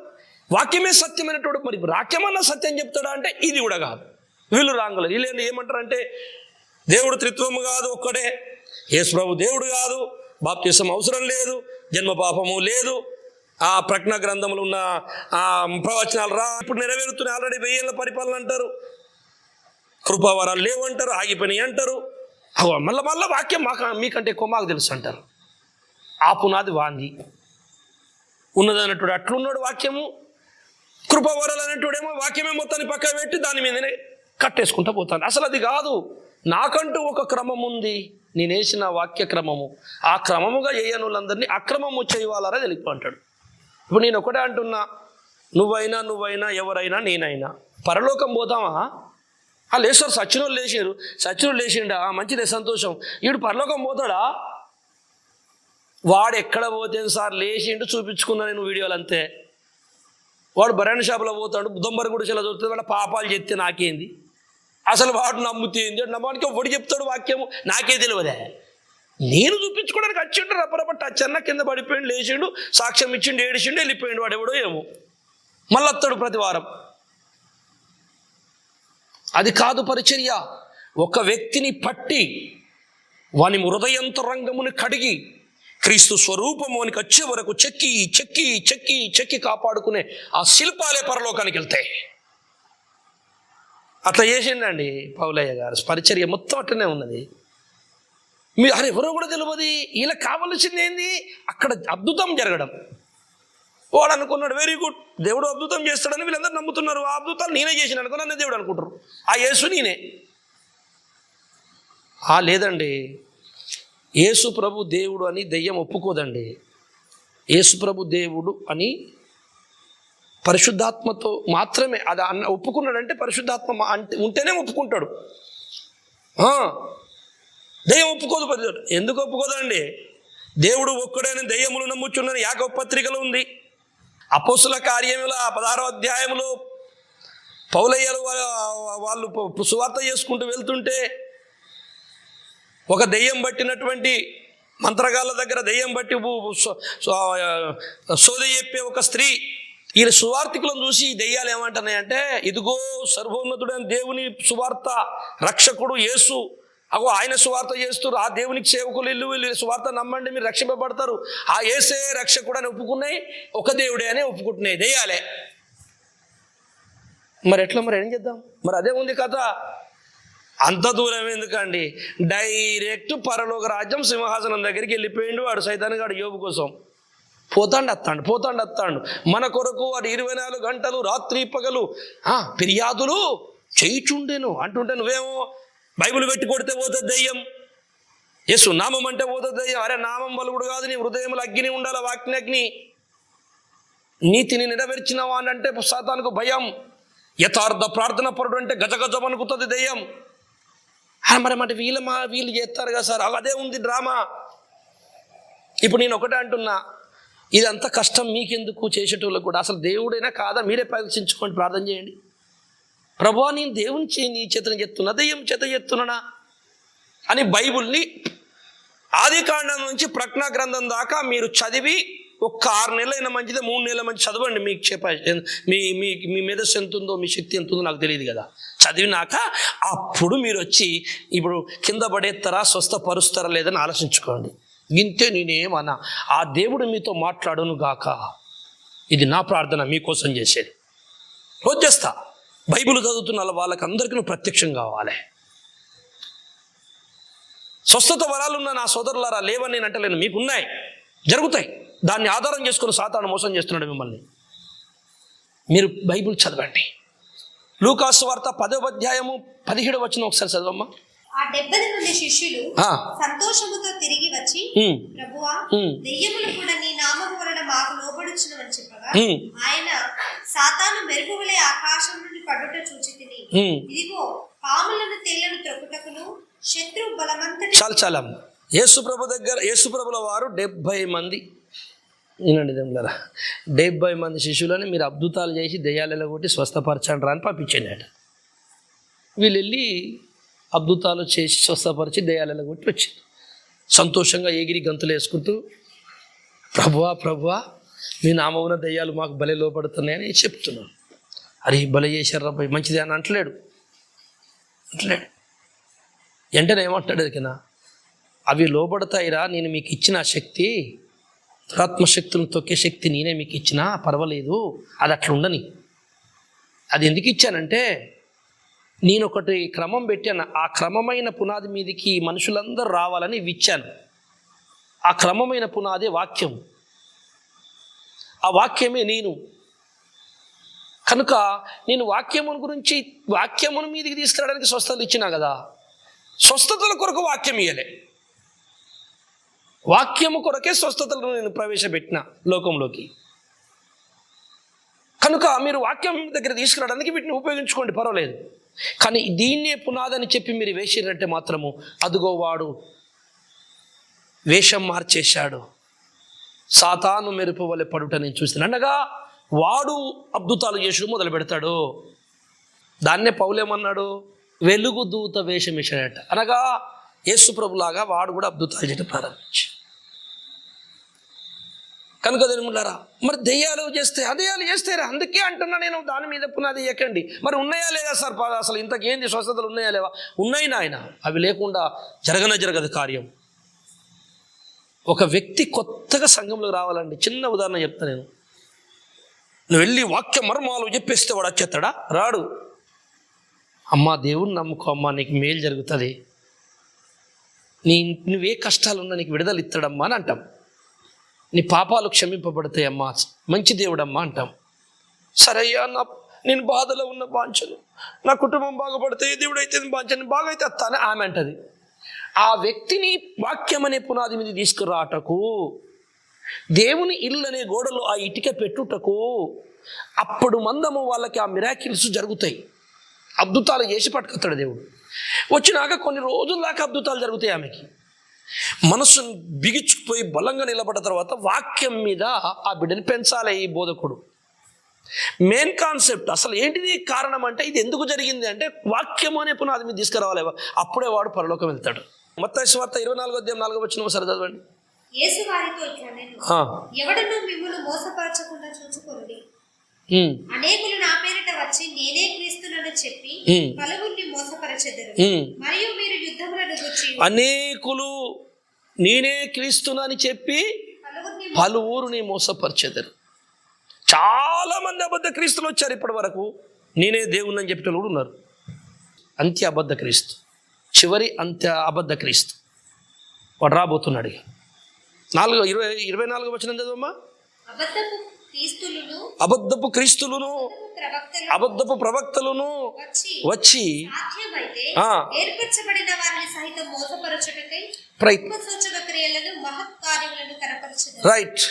వాక్యమే సత్యమైనటోడు మరి వాక్యమన్నా సత్యం చెప్తాడా అంటే ఇది కూడా కాదు, వీళ్ళు రాంగులు. వీళ్ళు ఏమంటారు అంటే దేవుడు త్రిత్వము కాదు, ఒక్కడే, యేసుప్రభు దేవుడు కాదు, బాప్తిసం అవసరం లేదు, జన్మ పాపము లేదు, ఆ ప్రజ్ఞా గ్రంథములు ఉన్న ప్రవచనాలు ఇప్పుడు నెరవేరుతున్నాయి, ఆల్రెడీ 1000 ఏళ్ళ పరిపాలన అంటారు, కృపావరాలు లేవంటారు, ఆగిపోయినాయి అంటారు. మళ్ళీ వాక్యం మీకంటే ఎక్కువ మాకు తెలుసు అంటారు. ఆ పునాది వాంది ఉన్నదన్నట్టు అట్లున్నాడు వాక్యము. కృపావరాలు అనేటోడేమో వాక్యమే మొత్తాన్ని పక్క పెట్టి దాని మీదనే కట్టేసుకుంటూ పోతాను. అసలు అది కాదు, నాకంటూ ఒక క్రమం ఉంది, నేనేసిన వాక్య క్రమము, ఆ క్రమముగా చేయనులందరినీ అక్రమము చేయవాలరా తెలిపి అంటాడు. ఇప్పుడు నేను ఒకటే అంటున్నా, నువ్వైనా ఎవరైనా నేనైనా పరలోకం పోతామా? లేచారు, సచ్చినోళ్ళు లేచారు, సచ్చినోళ్ళు లేచిండా, మంచిదే సంతోషం. వీడు పరలోకం పోతాడా? వాడు ఎక్కడ పోతే సార్ లేచిండు చూపించుకున్నా నేను వీడియోలు అంతే. వాడు బరాణి షాపులో పోతాడు, దొంబరగుడిసెలో చూస్తే వాడు పాపాలు చెప్తే నాకేంది? అసలు వాడు నమ్ముతేంది? నమ్మడానికి ఒకటి చెప్తాడు వాక్యము, నాకే తెలియదే. నేను చూపించుకోవడానికి వచ్చిండు, రప్పరప్ప టచ్ అన్న కింద పడిపోయిండు, లేచిండు, సాక్ష్యం ఇచ్చిండు, ఏడిచిండు, వెళ్ళిపోయిండు. వాడు ఎవడో ఏమో మళ్ళీ వస్తాడు ప్రతి వారం. అది కాదు పరిచర్య. ఒక వ్యక్తిని పట్టి వాని హృదయంతరంగముని కడిగి క్రీస్తు స్వరూపము అనికి వచ్చే వరకు చెక్కి చెక్కి చెక్కి చెక్కి కాపాడుకునే ఆ శిల్పాలే పరలోకానికి వెళ్తాయి. అట్లా చేసిండండి పౌలయ్య గారు. పరిచర్య మొత్తం అట్లనే ఉన్నది. మీరు ఎవరో కూడా తెలియదు. ఇలా కావలసింది ఏంది? అక్కడ అద్భుతం జరగడం. వాడు అనుకున్నాడు వెరీ గుడ్, దేవుడు అద్భుతం చేస్తాడని వీళ్ళందరూ నమ్ముతున్నారు. ఆ అద్భుతాలు నేనే చేసిన అనుకో, నన్నే దేవుడు అనుకుంటారు. ఆ యేసు నేనే. లేదండి, యేసు ప్రభు దేవుడు అని దెయ్యం ఒప్పుకోదండి. యేసు ప్రభు దేవుడు అని పరిశుద్ధాత్మతో మాత్రమే అది ఒప్పుకున్నాడంటే పరిశుద్ధాత్మ అంటే ఉంటేనే ఒప్పుకుంటాడు. దెయ్యం ఒప్పుకోదు. ఎందుకు ఒప్పుకోదండి? దేవుడు ఒక్కడని దెయ్యములు నమ్ముచున్నని యాకోబు పత్రికలో ఉంది. అపోస్తుల కార్యముల 16వ అధ్యాయంలో పౌలయ్యలు వాళ్ళు సువార్త చేసుకుంటూ వెళ్తుంటే ఒక దెయ్యం పట్టినటువంటి మంత్రగాళ్ళ దగ్గర దెయ్యం బట్టి సోది చెప్పే ఒక స్త్రీ ఈయన సువార్థికులను చూసి దెయ్యాలు ఏమంటున్నాయంటే, ఇదిగో సర్వోన్నతుడైన దేవుని సువార్త రక్షకుడు యేసు, అగో ఆయన సువార్త చేస్తారు, ఆ దేవునికి సేవకులు వీళ్ళు సువార్త నమ్మండి మీరు రక్షింపబడతారు, ఆ యేసే రక్షకుడు అని ఒప్పుకున్నాయి, ఒక దేవుడే అని ఒప్పుకుంటున్నాయి దెయ్యాలే. మరి ఎట్లా, మరి ఏం చేద్దాం? మరి అదే ఉంది కథ. అంత దూరం ఎందుకండి, డైరెక్ట్ పరలోక రాజ్యం సింహాసనం దగ్గరికి వెళ్ళిపోయిండు వాడు. సైతాన్ గాడు యోబు కోసం పోతాండు వస్తాడు. మన కొరకు వాడు 24 గంటలు రాత్రి పగలు ఫిర్యాదులు చేయిచుండేను అంటుంటే నువ్వేమో బైబిల్ పెట్టి కొడితే పోతుంది దెయ్యం, యేసు నామం అంటే పోతుంది దెయ్యం. అరే నామం బలుగుడు కాదు, నీ హృదయంలో అగ్ని ఉండాలి, వాక్యాగ్ని. నీతిని నెరవేర్చినవా అని అంటే సాతానుకు భయం. యథార్థ ప్రార్థన పరుడు అంటే గజగజ వణుకుతుంది దెయ్యం. మరి వీళ్ళు చేస్తారు కదా సార్, అదే ఉంది డ్రామా. ఇప్పుడు నేను ఒకటే అంటున్నా, ఇదంతా కష్టం మీకెందుకు? చేసేటోళ్ళకు కూడా అసలు దేవుడైనా కాదా మీరే పరీక్షించుకోండి, ప్రార్థన చేయండి. ప్రభువా నేను దేవుని నీ చేతను చెప్తున్నా దెయ్యం చేత చెప్తున్నానా అని బైబిల్ని ఆది కాండం నుంచి ప్రకటన గ్రంథం దాకా మీరు చదివి ఒక్క 6 నెలలైనా మంచిదే, 3 నెలల మంచి చదవండి. మీకు మీ మేధస్సు ఎంత ఉందో, మీ శక్తి ఎంత ఉందో నాకు తెలియదు కదా. చదివినాక అప్పుడు మీరు వచ్చి ఇప్పుడు కింద పడేస్తారా, స్వస్థపరుస్తారా లేదని ఆలోచించుకోండి. ఇంతే, నేనేమన్నా ఆ దేవుడు మీతో మాట్లాడును గాక. ఇది నా ప్రార్థన మీకోసం చేసేది. రోజు చేస్తా. బైబిల్ చదువుతున్న వాళ్ళకి అందరికీ నువ్వు ప్రత్యక్షం కావాలి. స్వస్థత వరాలు ఉన్న నా సోదరులారా లేవని నేను అంటలేను, మీకు ఉన్నాయి, జరుగుతాయి. దాన్ని ఆధారం చేసుకుని సాతాను మోసం చేస్తున్నాడు మిమ్మల్ని. మీరు బైబిల్ చదవండి. లూకాసు వార్త 10వ అధ్యాయము 17వ వచనం ఒకసారి చదవమ్మా. ఆ 70 మంది శిష్యులు సంతోషముతో తిరిగి వచ్చి, ప్రభువా, దెయ్యములు కూడా నీ నామము వలన మాకు లోబడుచున్నవని చెప్పగా, ఆయన సాతాను మెరుపువలే ఆకాశం నుండి పడుట చూచితిని. ఇదిగో పాములను తేళ్లను త్రొక్కుటకును శత్రు బలమంతటి. చాలా యేసుప్రభుల వారు 70 మంది, వినండి దేవులారా, 70 మంది శిష్యులని మీరు అద్భుతాలు చేసి దెయ్యాలలో కొట్టి స్వస్థపరచండి అని పంపించండి. వీళ్ళు వెళ్ళి అద్భుతాలు చేసి స్వస్థపరిచి దెయ్యాలలో కొట్టి వచ్చింది. సంతోషంగా ఎగిరి గంతులు వేసుకుంటూ, ప్రభువా మీ నామమున దెయ్యాలు మాకు బలి లోపడుతున్నాయని చెప్తున్నాను. అరే బలి చేశారు రాబాయ్, మంచిది అని అంటలేడు. వెంటనే ఏమంటాడు ఎరికినా, అవి లోబడతాయిరా, నేను మీకు ఇచ్చిన శక్తి, దురాత్మశక్తులను తొక్కే శక్తి నేనే మీకు ఇచ్చినా పర్వాలేదు, అది అట్లా ఉండని. అది ఎందుకు ఇచ్చానంటే నేను ఒకటి క్రమం పెట్టాను. ఆ క్రమమైన పునాది మీదకి మనుషులందరూ రావాలని ఇచ్చాను. ఆ క్రమమైన పునాది వాక్యం. ఆ వాక్యమే నేను. కనుక నేను వాక్యమును మీదికి తీసుకురావడానికి స్వస్థతలు ఇచ్చినా కదా. స్వస్థతల కొరకు వాక్యం ఇయ్యలే, వాక్యము కొరకే స్వస్థతలను నేను ప్రవేశపెట్టిన లోకంలోకి. కనుక మీరు వాక్యం దగ్గర తీసుకురావడానికి వీటిని ఉపయోగించుకోండి, పర్వాలేదు. కానీ దీన్నే పునాదని చెప్పి మీరు వేసిరంటే మాత్రము అదుగో వాడు వేషం మార్చేశాడు, సాతాను మెరుపు వలె పడుట నేను చూస్తాను అనగా వాడు అద్భుతాలు చేసుడు మొదలు పెడతాడు. దాన్నే పౌలేమన్నాడు, వెలుగు దూత వేషం వేశాడట. అనగా యేసు ప్రభులాగా వాడు కూడా అద్భుతాలు చేయడం ప్రారంభించి. కనుక దేవులారా, మరి దెయ్యాలు చేస్తారా? అందుకే అంటున్నా నేను, దాని మీద పునాది ఎక్కండి. మరి ఉన్నాయా లేదా సార్? అసలు ఇంతకేంది స్వస్థతలు ఉన్నాయా లేవా? ఉన్నాయి నాయన. అవి లేకుండా జరగదు కార్యం. ఒక వ్యక్తి కొత్తగా సంఘంలోకి రావాలండి. చిన్న ఉదాహరణ చెప్తా నేను. నువ్వు వెళ్ళి వాక్య మర్మాలు చెప్పేస్తే వాడు వచ్చేస్తాడా? రాడు. అమ్మా దేవుని నమ్ముకో అమ్మా, నీకు మేలు జరుగుతుంది, నువ్వే కష్టాలున్నా నీకు విడుదల ఇస్తాడమ్మా అని అంటాం. నీ పాపాలు క్షమింపబడతాయి అమ్మా, మంచి దేవుడమ్మా అంటాం. సరే అయ్యా, నేను బాధలో ఉన్న బాంచను, నా కుటుంబం బాగుపడితే దేవుడు అయితే బాంచను బాగైతే వస్తాను ఆమె అంటది. ఆ వ్యక్తిని వాక్యం అనే పునాది మీద తీసుకురాటకు, దేవుని ఇల్లు అనే గోడలో ఆ ఇటుక పెట్టుటకు, అప్పుడు మందము వాళ్ళకి ఆ మిరాకిల్స్ జరుగుతాయి. అద్భుతాలు చేసి పట్టుకొస్తాడు దేవుడు. వచ్చినాక కొన్ని రోజుల దాకా అద్భుతాలు జరుగుతాయి. ఆమెకి మనసును బిగించుకుపోయి బలంగా నిలబడ్డ తర్వాత వాక్యం మీద ఆ బిడ్డని పెంచాలి ఈ బోధకుడు. మెయిన్ కాన్సెప్ట్ అసలు ఏంటిది కారణం అంటే, ఇది ఎందుకు జరిగింది అంటే వాక్యం అనే పునాది మీద తీసుకురావాలి. అప్పుడే వాడు పరలోకం వెళ్తాడు. మత్తయి సువార్త 24వ అధ్యాయం 4వ వచనం సరే చదవండి. యేసు వారితో ఇట్లా నేను, ఎవడను మిమ్మును మోసపరచకుండా చూచుకొనుడి. అనేకులు నా పేరిట వచ్చి నేనే క్రీస్తునని చెప్పి పలువురిని మోసపరచెదరు. మరియు మీరు యుద్ధములను గూర్చి, అనేకులు నేనే క్రీస్తునని చెప్పి పలువురిని మోసపరచెదరు. చాలా మంది అబద్ధ క్రీస్తులు వచ్చారు ఇప్పటి వరకు. నేనే దేవుణ్ణి అని చెప్పేటోళ్ళు కూడా ఉన్నారు. అంత్య అబద్ధ క్రీస్తు, చివరి అంత్య అబద్ధ క్రీస్తు వాడు రాబోతున్నాడు. 24వ వచనం చదవమ్మా. అబద్ధపు క్రీస్తులను అబద్ధపు ప్రవక్తలను వచ్చి రైట్,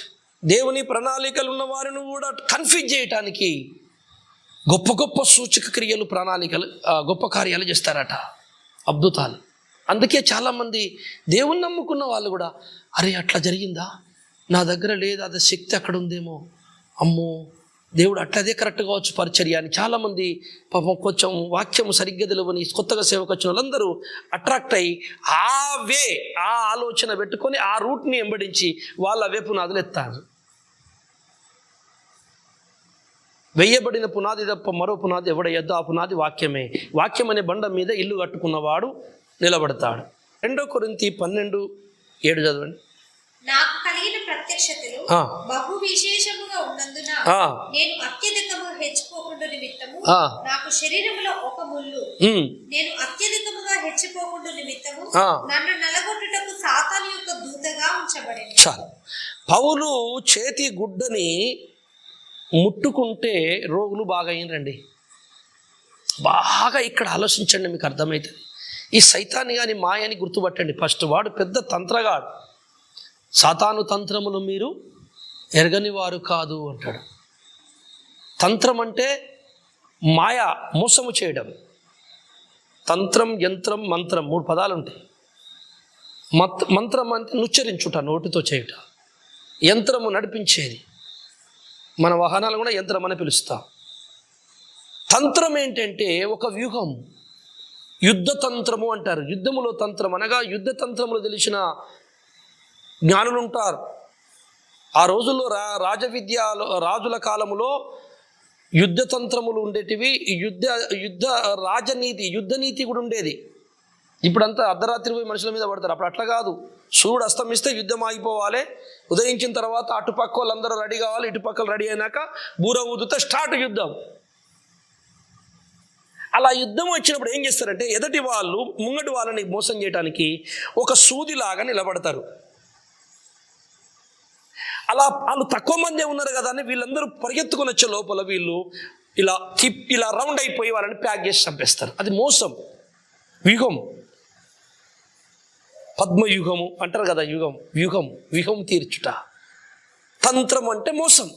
దేవుని ప్రణాళికలు ఉన్న వారిని కూడా కన్ఫ్యూజ్ చేయటానికి గొప్ప గొప్ప సూచక క్రియలు, ప్రణాళికలు, గొప్ప కార్యాలు చేస్తారట, అద్భుతాలు. అందుకే చాలామంది దేవుని నమ్ముకున్న వాళ్ళు కూడా, అరే అట్లా జరిగిందా, నా దగ్గర లేదు, అది శక్తి అక్కడ ఉందేమో, అమ్మో దేవుడు అట్లదే కరెక్ట్ కావచ్చు పరిచర్య అని చాలామంది పాపం కొంచెం వాక్యం సరిగ్గా తెలియని కొత్తగా సేవకు వచ్చిన వాళ్ళందరూ అట్రాక్ట్ అయ్యి ఆ ఆలోచన పెట్టుకొని ఆ రూట్ని వెంబడించి వాళ్ళ అవే పునాదులు ఎత్తారు. వెయ్యబడిన పునాది తప్ప మరో పునాది ఎవడయ్యద్దో ఆ పునాది వాక్యమే. వాక్యం అనే బండ మీద ఇల్లు కట్టుకున్నవాడు నిలబడతాడు. 2 కొరింథీ 12:7 చదవండి. నాకు కలిగిన ప్రత్యక్షతలు బహు విశేషముగా ఉన్నందున నేను అత్యధికముగా హెచ్చిపోకుండా నిమిత్తము నాకు శరీరములో ఒక ముళ్ళు, నేను అత్యధికముగా హెచ్చిపోకుండా నిమిత్తము నన్ను నలగొట్టుటకు సాతాను యొక్క దూతగా ఉంచబడింది. చాలు. పౌలు చేతి గుడ్డని ముట్టుకుంటే రోగులు బాగా అయినరండి. బాగా ఇక్కడ ఆలోచించండి, మీకు అర్థమవుతుంది. ఈ సైతాన్ని కానీ మాయని గుర్తుపట్టండి. ఫస్ట్ వాడు పెద్ద తంత్రగాడు. సాతాను తంత్రములు మీరు ఎరగని వారు కాదు అంటాడు. తంత్రం అంటే మాయ, మోసము చేయడం. తంత్రం, యంత్రం, మంత్రం 3 పదాలు ఉంటాయి. మంత్రం అంటే నుచ్చరించుట, నోటితో చేయుట. యంత్రము నడిపించేది. మన వాహనాలు కూడా యంత్రం అని పిలుస్తాం. తంత్రం ఏంటంటే ఒక వ్యూహం, యుద్ధ తంత్రము అంటారు. యుద్ధములో తంత్రం అనగా యుద్ధ తంత్రములు తెలిసిన జ్ఞానులు ఉంటారు. ఆ రోజుల్లో రాజుల కాలములో యుద్ధ తంత్రములు ఉండేటివి. యుద్ధనీతి కూడా ఉండేది. ఇప్పుడంతా అర్ధరాత్రి పోయి మనుషుల మీద పడతారు. అప్పుడు అట్లా కాదు. సూర్యుడు అస్తమిస్తే యుద్ధం ఆగిపోవాలి. ఉదయించిన తర్వాత అటుపక్క వాళ్ళందరూ రెడీ కావాలి, ఇటుపక్కలు రెడీ అయినాక బూర ఊదుతో స్టార్ట్ యుద్ధం. అలా యుద్ధం వచ్చినప్పుడు ఏం చేస్తారంటే ఎదుటి వాళ్ళు ముంగటి వాళ్ళని మోసం చేయడానికి ఒక సూదిలాగా నిలబడతారు. అలా వాళ్ళు తక్కువ మందే ఉన్నారు కదా అని వీళ్ళందరూ పరిగెత్తుకొని వచ్చే లోపల వీళ్ళు ఇలా రౌండ్ అయిపోయి వాళ్ళని ప్యాక్ చేసి చంపేస్తారు. అది మోసం, వ్యూహం. పద్మవ్యూహము అంటారు కదా, వ్యూహం తీర్చుట. తంత్రం అంటే మోసం.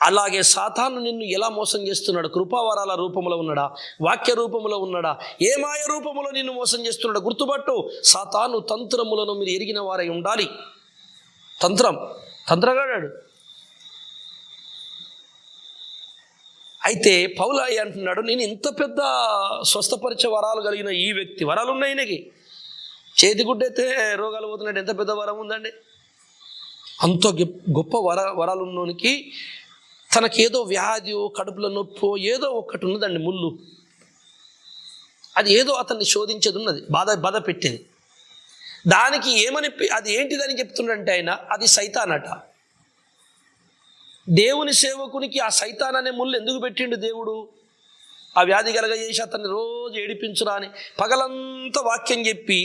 అలాగే సాతాను నిన్ను ఎలా మోసం చేస్తున్నాడు? కృపావరాల రూపంలో ఉన్నాడా? వాక్య రూపంలో ఉన్నాడా? ఏ మాయ రూపంలో నిన్ను మోసం చేస్తున్నాడు? గుర్తుపట్టు. సాతాను తంత్రములను మీరు ఎరిగిన వారై ఉండాలి. తంత్రగాడాడు. అయితే పౌలు అంటున్నాడు, నేను ఇంత పెద్ద స్వస్థపరిచే వరాలు కలిగిన ఈ వ్యక్తి, వరాలు ఉన్నాయి ఈయనకి. చేతి గుడ్డైతే రోగాలు పోతున్నట్టు ఎంత పెద్ద వరం ఉందండి. అంత గొప్ప వరాలు ఉన్నోనికి తనకేదో వ్యాధి, కడుపులో నొప్పో ఏదో ఒకటి ఉన్నదండి, ముళ్ళు. అది ఏదో అతన్ని శోధించేది ఉన్నది, బాధ పెట్టేది. దానికి అది ఏంటిదని చెప్తుండంటే ఆయన, అది సైతానట. దేవుని సేవకునికి ఆ సైతాన్ అనే ముళ్ళు ఎందుకు పెట్టిండు దేవుడు? ఆ వ్యాధి కలగజేసి అతన్ని రోజు ఏడిపించురా అని పగలంతా వాక్యం చెప్పి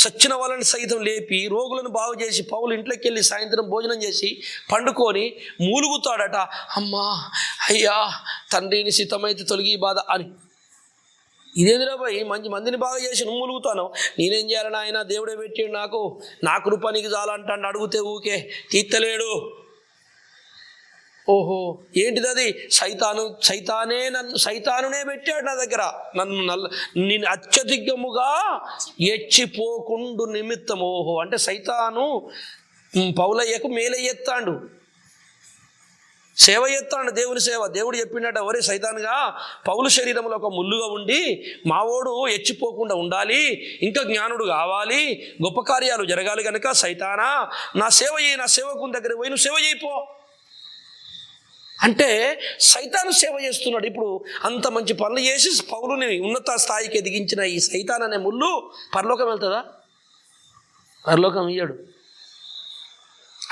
సచ్చిన వాళ్ళని సైతం లేపి రోగులను బాగు చేసి పౌలు ఇంట్లోకి వెళ్ళి సాయంత్రం భోజనం చేసి పండుకొని మూలుగుతాడట. అమ్మా, అయ్యా, తండ్రిని సిద్ధమైతే తొలగి బాధ అని. ఇదేందిరా పోయి మంచి మందిని బాగా చేసి నువ్వు మూలుగుతాను, నేనేం చేయాలని ఆయన దేవుడే పెట్టాడు నా కృప నీకు చాలంటాడు. అడిగితే ఊకే తీర్తలేడు. ఓహో, ఏంటిది అది? సైతానునే పెట్టాడు నా దగ్గర, నేను అత్యధికముగా ఎచ్చిపోకుండు నిమిత్తం. ఓహో, అంటే సైతాను పౌలయ్యకు మేలయ్యెత్తాడు, సేవ చేస్తాడు, దేవుని సేవ. దేవుడు చెప్పినట్టు, ఒరే సైతానుగా, పౌలు శరీరంలో ఒక ముళ్ళుగా ఉండి మావోడు ఎచ్చిపోకుండా ఉండాలి, ఇంకా జ్ఞానుడు కావాలి, గొప్ప కార్యాలు జరగాలి కనుక సైతానా నా సేవ చేయి, నా సేవకుని దగ్గర పోయి నువ్వు సేవ చేయిపో అంటే సైతాను సేవ చేస్తున్నాడు. ఇప్పుడు అంత మంచి పనులు చేసి పౌలుని ఉన్నత స్థాయికి ఎదిగించిన ఈ సైతాన్ అనే ముళ్ళు పరలోకం వెళ్తుందా? పరలోకం ఇయ్యడు.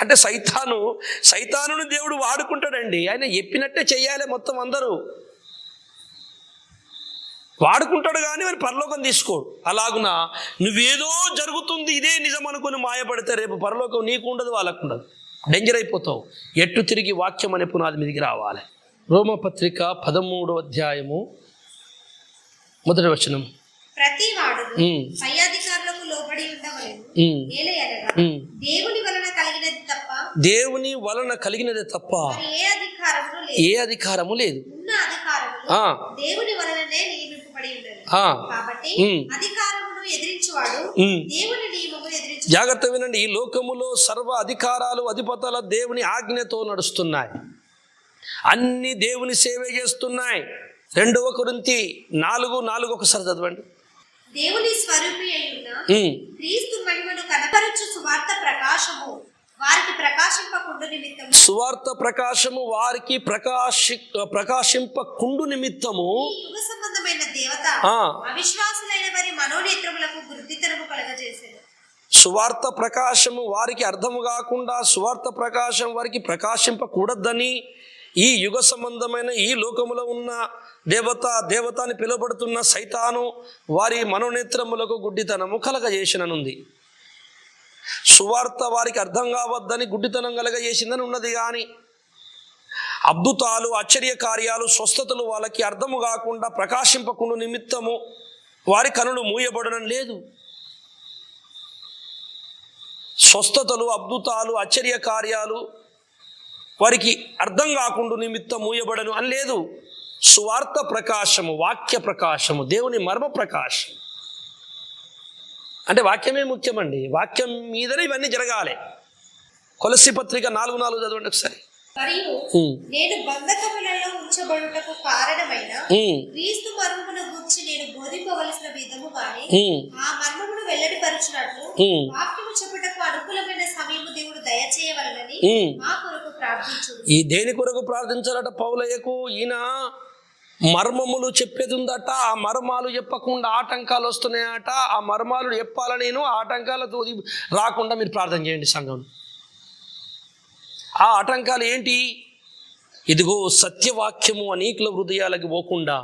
అంటే సైతానుని దేవుడు వాడుకుంటాడండి. ఆయన చెప్పినట్టే చెయ్యాలి. మొత్తం అందరూ వాడుకుంటాడు కానీ మరి పరలోకం తీసుకోడు. అలాగున నువ్వేదో జరుగుతుంది ఇదే నిజం అనుకుని మాయపడితే రేపు పరలోకం నీకు ఉండదు, వాళ్ళకు ఉండదు. డేంజర్ అయిపోతావు. ఎట్టు తిరిగి వాక్యం అనే పునాది మీదికి రావాలి. రోమపత్రిక 13వ అధ్యాయము 1వ వచనం. ప్రతి వాడు పై అధికారులకు లోబడి ఉండవలెను, ఏలయనగా దేవుని వలన కలిగినది తప్ప ఏ అధికారము లేదు. ఉన్న అధికారములు దేవుని వలననే నియమింపబడి ఉన్నది. కాబట్టి అధికారమును ఎదిరించువాడు దేవుని నియమమును ఎదిరించు. జాగ్రత్త వినండి. ఈ లోకములో సర్వ అధికారాలు, అధిపతుల దేవుని ఆజ్ఞతో నడుస్తున్నాయి. అన్ని దేవుని సేవే చేస్తున్నాయి. 2 కొరింథీ 4:4 ఒకసారి చదవండి. దేవుని స్వరూపి అయ్యున్న క్రీస్తు మహిమను కనపరచు సువార్త ప్రకాశము వారికి ప్రకాశింపకుండు నిమిత్తము, సువార్త ప్రకాశము వారికి ప్రకాశింపకుండు నిమిత్తము ఈ యుగ సంబంధమైన దేవత అవిశ్వాసులైన వారి మనోనేత్రములకు గుడ్డితనము కలగజేసెను. సువార్త ప్రకాశము వారికి అర్థము కాకుండా సువార్త ప్రకాశం వారికి ప్రకాశింపకూడదని ఈ యుగ సంబంధమైన ఈ లోకములో ఉన్న దేవత అని పిలువబడుతున్న సైతాను వారి మనోనేత్రములకు గుడ్డితనము కలగజేసిననుంది. సువార్త వారికి అర్థం కావద్దని గుడ్డితనం కలగజేసిందని ఉన్నది. కానీ అద్భుతాలు, ఆశ్చర్య కార్యాలు, స్వస్థతలు వాళ్ళకి అర్థము కాకుండా ప్రకాశింపకుండా నిమిత్తము వారి కనులు మూయబడడం లేదు. స్వస్థతలు, అద్భుతాలు, ఆశ్చర్య కార్యాలు వారికి అర్థం కాకుండా నిమిత్తం మూయబడను అని లేదు. సువార్త ప్రకాశము, వాక్య ప్రకాశము, దేవుని మర్మ ప్రకాశం. అంటే వాక్యమే ముఖ్యమండి. వాక్యం మీదనే ఇవన్నీ జరగాలి. కొలస్సీ పత్రిక 4:4 చదవండి ఒకసారి. మరియు నేను బంధకములలో ఉంచబడుటకు కారణమైన క్రీస్తు మర్మమును గురించి నేను బోధింపవలసిన విధము గాని ఆ మర్మమును వెల్లడిపరచునట్లు వాక్యము చెప్పుటకు అనుకూలమైన సమయము దేవుడు దయచేయవలనని మా కొరకు ప్రార్థించుడు. ఈ దేని కొరకు ప్రార్థించాలట పౌలయ్యకు? ఈయన మర్మములు చెప్పేది ఉందట. ఆ మర్మాలు చెప్పకుండా ఆటంకాలు వస్తున్నాయట. ఆ మర్మాలు చెప్పాలని నేను ఆటంకాలతో రాకుండా మీరు ప్రార్థన చేయండి సంఘం. ఆ ఆటంకాలు ఏంటి? ఇదిగో సత్యవాక్యము అనేకుల హృదయాలకు పోకుండా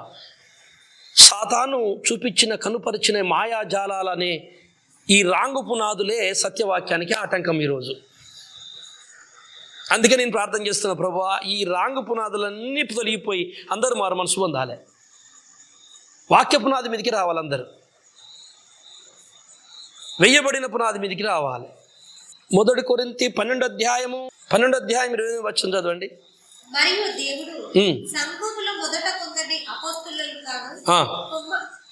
సాతాను చూపించిన కనుపరిచిన మాయాజాలాలనే ఈ రాంగు పునాదులే సత్యవాక్యానికి ఆటంకం ఈరోజు. అందుకే నేను ప్రార్థన చేస్తున్నా, ప్రభువా ఈ రాంగు పునాదులన్నీ తొలగిపోయి అందరూ మారు మనసు పొందాలి. వాక్య పునాది మీదకి రావాలి. అందరూ వెయ్యబడిన పునాది మీదకి రావాలి. 1 కొరింథీ 12 అధ్యాయం 20 చదవండి. మరియు దేవుడు సంఘములో మొదట కొందరిని అపోస్తలులు గాను,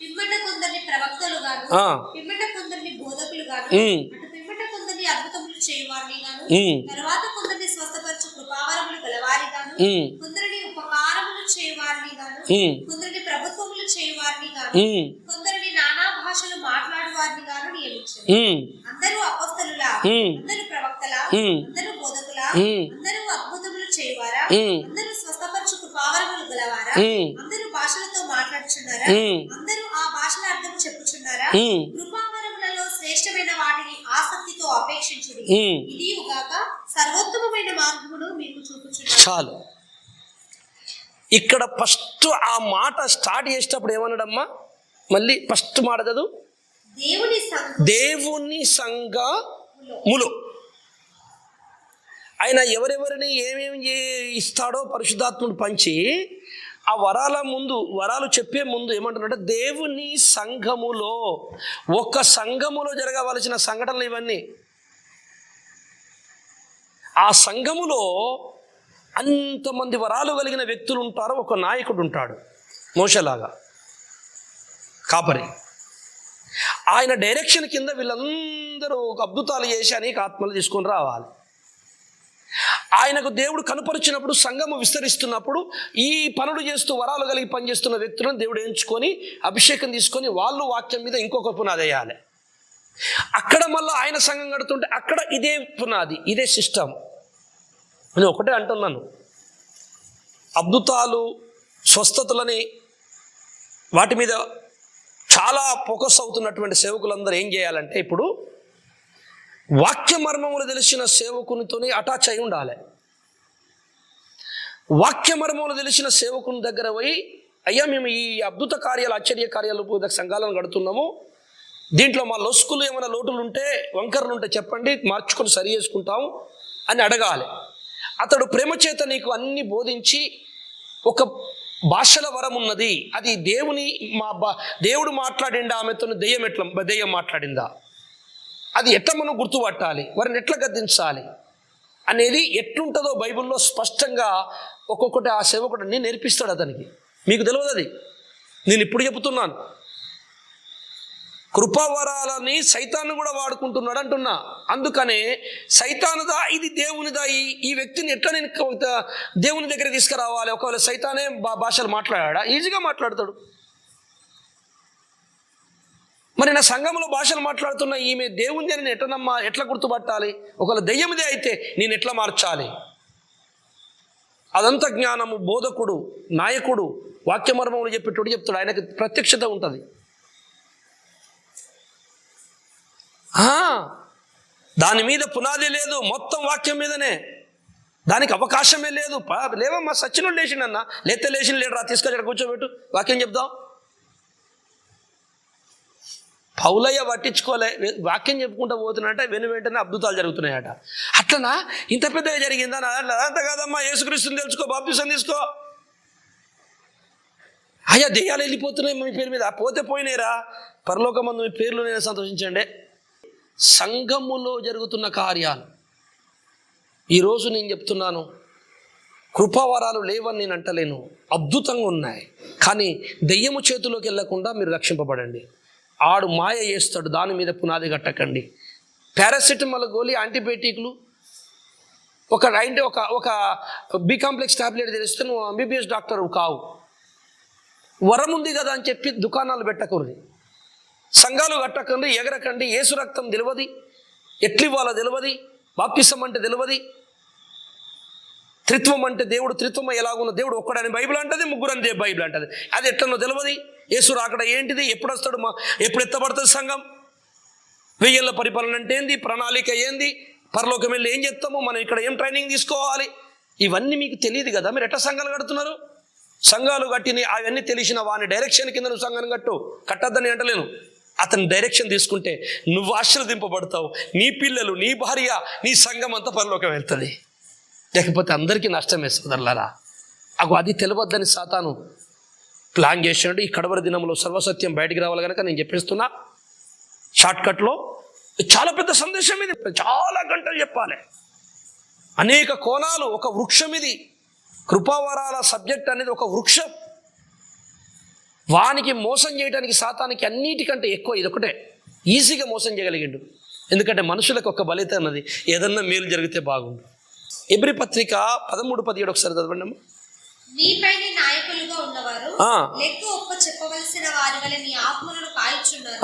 పిమ్మట కొందరిని ప్రవక్తలు గాను, పిమ్మట కొందరిని బోధకులు గాను, అటు పిమ్మట కొందరిని అద్భుతములు చేయువారిని గాను, తర్వాత కొందరిని స్వస్థపరచు కృపావరములు గలవారి గాను, కొందరిని ఉపకారములు చేయువారిని గాను, కొందరిని ప్రభుత్వములు చేయువారిని గాను, కొందరిని నానా భాషలు మాట్లాడు వారిని గాను నియమించారు. అందరూ అపోస్తలులా, అందరూ ప్రవక్తలా, అందరూ బోధకులా, అందరూ అద్భుతములు చేయువారా, అందరూ స్వస్థపరచు కృపావరములు గలవారా, అందరూ భాషలతో మాట్లాడుచున్నారా, అందరూ ఆ భాషల అర్థం చెప్పుచున్నారా, కృపావరములలో శ్రేష్టమైన వాటిని ఆసక్తితో అపేక్షించుడి. ఇదియుగాక సర్వోత్తమమైన మార్గమును మీకు చూపుచున్నాను. చాలు. ఇక్కడ ఫస్ట్ ఆ మాట స్టార్ట్ చేసేటప్పుడు ఏమన్నాడమ్మా? మళ్ళీ ఫస్ట్ మాట చదువు. దేవుని సంఘములో ఆయన ఎవరెవరిని ఏమేమి ఇస్తాడో పరిశుద్ధాత్ముడు పంచి ఆ వరాలు చెప్పే ముందు ఏమంటున్నాడంటే దేవుని సంఘములో, ఒక సంఘములో జరగవలసిన సంఘటనలు ఇవన్నీ. ఆ సంఘములో అంతమంది వరాలు కలిగిన వ్యక్తులు ఉంటారు. ఒక నాయకుడు ఉంటాడు, మోషేలాగా కాపరి. ఆయన డైరెక్షన్ కింద వీళ్ళందరూ అద్భుతాలు చేసి అనేక ఆత్మలు తీసుకొని రావాలి. ఆయనకు దేవుడు కనుపరిచినప్పుడు, సంఘము విస్తరిస్తున్నప్పుడు ఈ పనులు చేస్తూ వరాలు కలిగి పనిచేస్తున్న వ్యక్తులను దేవుడు ఎంచుకొని అభిషేకం తీసుకొని వాళ్ళు వాక్యం మీద ఇంకొక పునాది వేయాలి. అక్కడ మళ్ళీ ఆయన సంఘం కడుతుంటే అక్కడ ఇదే పునాది, ఇదే సిస్టమ్. నేను ఒకటే అంటున్నాను, అద్భుతాలు, స్వస్థతలని వాటి మీద చాలా ఫోకస్ అవుతున్నటువంటి సేవకులందరూ ఏం చేయాలంటే ఇప్పుడు వాక్య మర్మములు తెలిసిన సేవకునితోనే అటాచ్ అయి ఉండాలి. వాక్య మర్మములు తెలిసిన సేవకుని దగ్గర పోయి, అయ్యా మేము ఈ అద్భుత కార్యాలు, ఆశ్చర్య కార్యాలు సంఘాలను కడుతున్నాము, దీంట్లో మా లొసుకులు ఏమైనా లోటులు ఉంటే, వంకరలు ఉంటే చెప్పండి, మార్చుకొని సరి చేసుకుంటాము అని అడగాలి. అతడు ప్రేమ చేత నీకు అన్ని బోధించి, ఒక భాషల వరం ఉన్నది, అది దేవుడు మాట్లాడిండా, ఆమెతో దెయ్యం మాట్లాడిందా, అది ఎట్లా మనం గుర్తుపట్టాలి, వారిని ఎట్లా గద్దించాలి అనేది ఎట్లుంటుందో బైబిల్లో స్పష్టంగా ఒక్కొక్కటి ఆ సేవకుడు అన్నీ నేర్పిస్తాడు అతనికి. మీకు తెలియదు, అది నేను ఇప్పుడు చెబుతున్నాను. కృపావరాలని సైతాన్ని కూడా వాడుకుంటున్నాడు అంటున్నా. అందుకనే సైతానుదా ఇది దేవునిదా, ఈ వ్యక్తిని ఎట్లా నేను దేవుని దగ్గర తీసుకురావాలి? ఒకవేళ సైతానే భాషలు మాట్లాడా? ఈజీగా మాట్లాడతాడు. మరి నా సంఘంలో భాషలు మాట్లాడుతున్న ఈమె దేవునిది అని నేను ఎట్లా గుర్తుపట్టాలి? ఒకవేళ దెయ్యమిదే అయితే నేను ఎట్లా మార్చాలి? అదంత జ్ఞానము బోధకుడు, నాయకుడు, వాక్యమర్మములు చెప్పేటోడు చెప్తాడు. ఆయనకు ప్రత్యక్షత ఉంటుంది. దాని మీద పునాది లేదు, మొత్తం వాక్యం మీదనే. దానికి అవకాశమే లేదు. లేవమ్మా, సచ్చినోడు లేచిండన్నా, లేచిన లేడరా, తీసుకొచ్చి కూర్చోబెట్టు, వాక్యం చెప్దాం. పౌలయ్య పట్టించుకోలే, వాక్యం చెప్పుకుంటూ పోతున్నట్ట వెంటనే అద్భుతాలు జరుగుతున్నాయట. అట్లనా, ఇంత పెద్దగా జరిగిందా? అంత కాదమ్మా, యేసుక్రీస్తుని తెలుసుకో, బాప్తిసం తీసుకో. అయ్యా దెయ్యాలు వెళ్ళిపోతున్నాయి మీ పేరు మీద. పోతే పోయినాయిరా, పరలోకమందు మీ పేర్లు నేను సంతోషించండి. సంఘములో జరుగుతున్న కార్యాలు ఈరోజు నేను చెప్తున్నాను. కృపావరాలు లేవని నేను అంటలేను, అద్భుతంగా ఉన్నాయి. కానీ దెయ్యము చేతిలోకి వెళ్ళకుండా మీరు రక్షింపబడండి. ఆడు మాయ చేస్తాడు, దాని మీద పునాది కట్టకండి. పారాసిటమాల్ గోళీ, యాంటీబయాటిక్లు, ఒక బి కాంప్లెక్స్ టాబ్లెట్ తెలిస్తే నువ్వు ఎంబీబీఎస్ డాక్టర్ కావు. వరం ఉంది కదా అని చెప్పి దుకాణాలు పెట్టకూడదు, సంఘాలు కట్టకండి, ఎగరకండి. యేసు రక్తం తెలియదు, ఎట్లివ్వాలో తెలియదు, బాప్తిసం అంటే తెలియదు, త్రిత్వం అంటే దేవుడు త్రిత్వం ఎలాగున్న దేవుడు ఒక్కడని బైబిల్ అంటది, ముగ్గురని బైబిల్ అంటది. అది ఎట్లనో తెలియదు. యేసు రాకడ ఏంటిది, ఎప్పుడు వస్తాడు, ఎప్పుడు ఎత్తబడుతుంది సంఘం, 1000 ఏళ్ల పరిపాలన అంటే ఏంది, ప్రణాళిక ఏంది, పరలోకం వెళ్ళి ఏం చెప్తాము, మనం ఇక్కడ ఏం ట్రైనింగ్ తీసుకోవాలి, ఇవన్నీ మీకు తెలియదు కదా. మీరు ఎట్లా సంఘాలు కడుతున్నారు? సంఘాలు కట్టిని అవన్నీ తెలిసిన వాని డైరెక్షన్ కింద నువ్వు సంఘాన్ని కట్టద్దని అంటలేను. అతని డైరెక్షన్ తీసుకుంటే నువ్వు ఆశీర్వదింపబడతావు, నీ పిల్లలు, నీ భార్య, నీ సంఘం అంతా పరలోకం వెళ్తుంది. లేకపోతే అందరికీ నష్టం వేస్తుందల్లారా. అది తెలియద్దని సాతాను ప్లాన్ చేసినట్టు. ఈ కడవరి దినంలో సర్వసత్యం బయటికి రావాలి కనుక నేను చెప్పేస్తున్నా షార్ట్కట్లో. చాలా పెద్ద సందేశం ఇది, చాలా గంటలు చెప్పాలి, అనేక కోణాలు. ఒక వృక్షం ఇది. కృపావరాల సబ్జెక్ట్ అనేది ఒక వృక్షం. వానికి మోసం చేయడానికి సాతానికి అన్నిటికంటే ఎక్కువ ఇదొకటే ఈజీగా మోసం చేయగలిగిండు. ఎందుకంటే మనుషులకు ఒక బలిత అన్నది, ఏదన్నా మేలు జరిగితే బాగుండు. ఎబ్రీ పత్రిక 13:17 ఒకసారి చదవండి అమ్మా. నీపైన నాయకులుగా ఉన్నవారు లెక్క ఒప్ప చెప్పవలసిన వారి వలె నీ ఆత్మలను కాల్చున్నారు.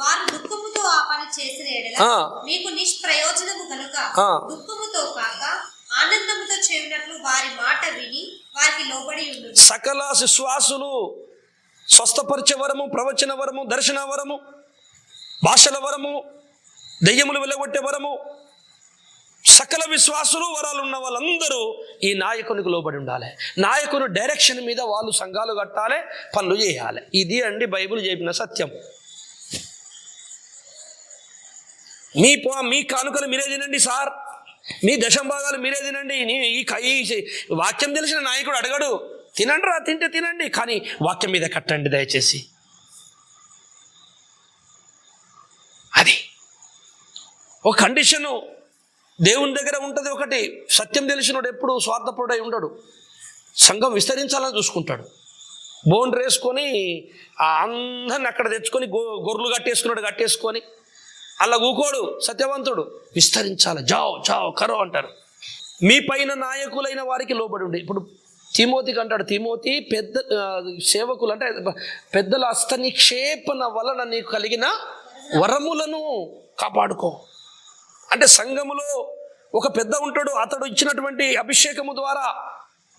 వారు దుఃఖముతో ఆ పని చేసిన ఎడల మీకు నిష్ప్రయోజనము కనుక దుఃఖముతో కాక ఆనందముతో చేయునట్లు వారి మాట విని వారికి లోబడి ఉండు. సకల విశ్వాసులు స్వస్థపరిచే వరము, ప్రవచన వరము, దర్శన వరము, భాషల వరము, దెయ్యములు వెలగొట్టే వరము, సకల విశ్వాసులు వరాలు ఉన్న వాళ్ళందరూ ఈ నాయకునికి లోబడి ఉండాలి. నాయకుని డైరెక్షన్ మీద వాళ్ళు సంఘాలు కట్టాలి, పనులు చేయాలి. ఇది అండి బైబిల్ చెప్పిన సత్యం. మీ కానుకలు మీరే తినండి సార్, మీ దశంభాగాలు మీరే తినండి. ఈ వాక్యం తెలిసిన నాయకుడు అడగడు, తినండి రా, తింటే తినండి, కానీ వాక్యం మీద కట్టండి దయచేసి. అది ఒక కండిషను దేవుని దగ్గర ఉంటుంది. ఒకటి, సత్యం తెలిసినోడు ఎప్పుడు స్వార్థపరుడై ఉండడు, సంఘం విస్తరించాలని చూసుకుంటాడు. బోండ్రు వేసుకొని అందరిని అక్కడ తెచ్చుకొని గొర్రెలు కట్టేసుకొని అలా ఊకోడు. సత్యవంతుడు విస్తరించాలి, జావ్ కరో అంటారు. మీ పైన నాయకులైన వారికి లోబడి ఉండి. ఇప్పుడు తిమోతికి అంటాడు, తిమోతి పెద్ద సేవకులు అంటే పెద్దల హస్తనిక్షేపణ వలన నీకు కలిగిన వరములను కాపాడుకో. అంటే సంఘములో ఒక పెద్ద ఉంటాడు, అతడు ఇచ్చినటువంటి అభిషేకము ద్వారా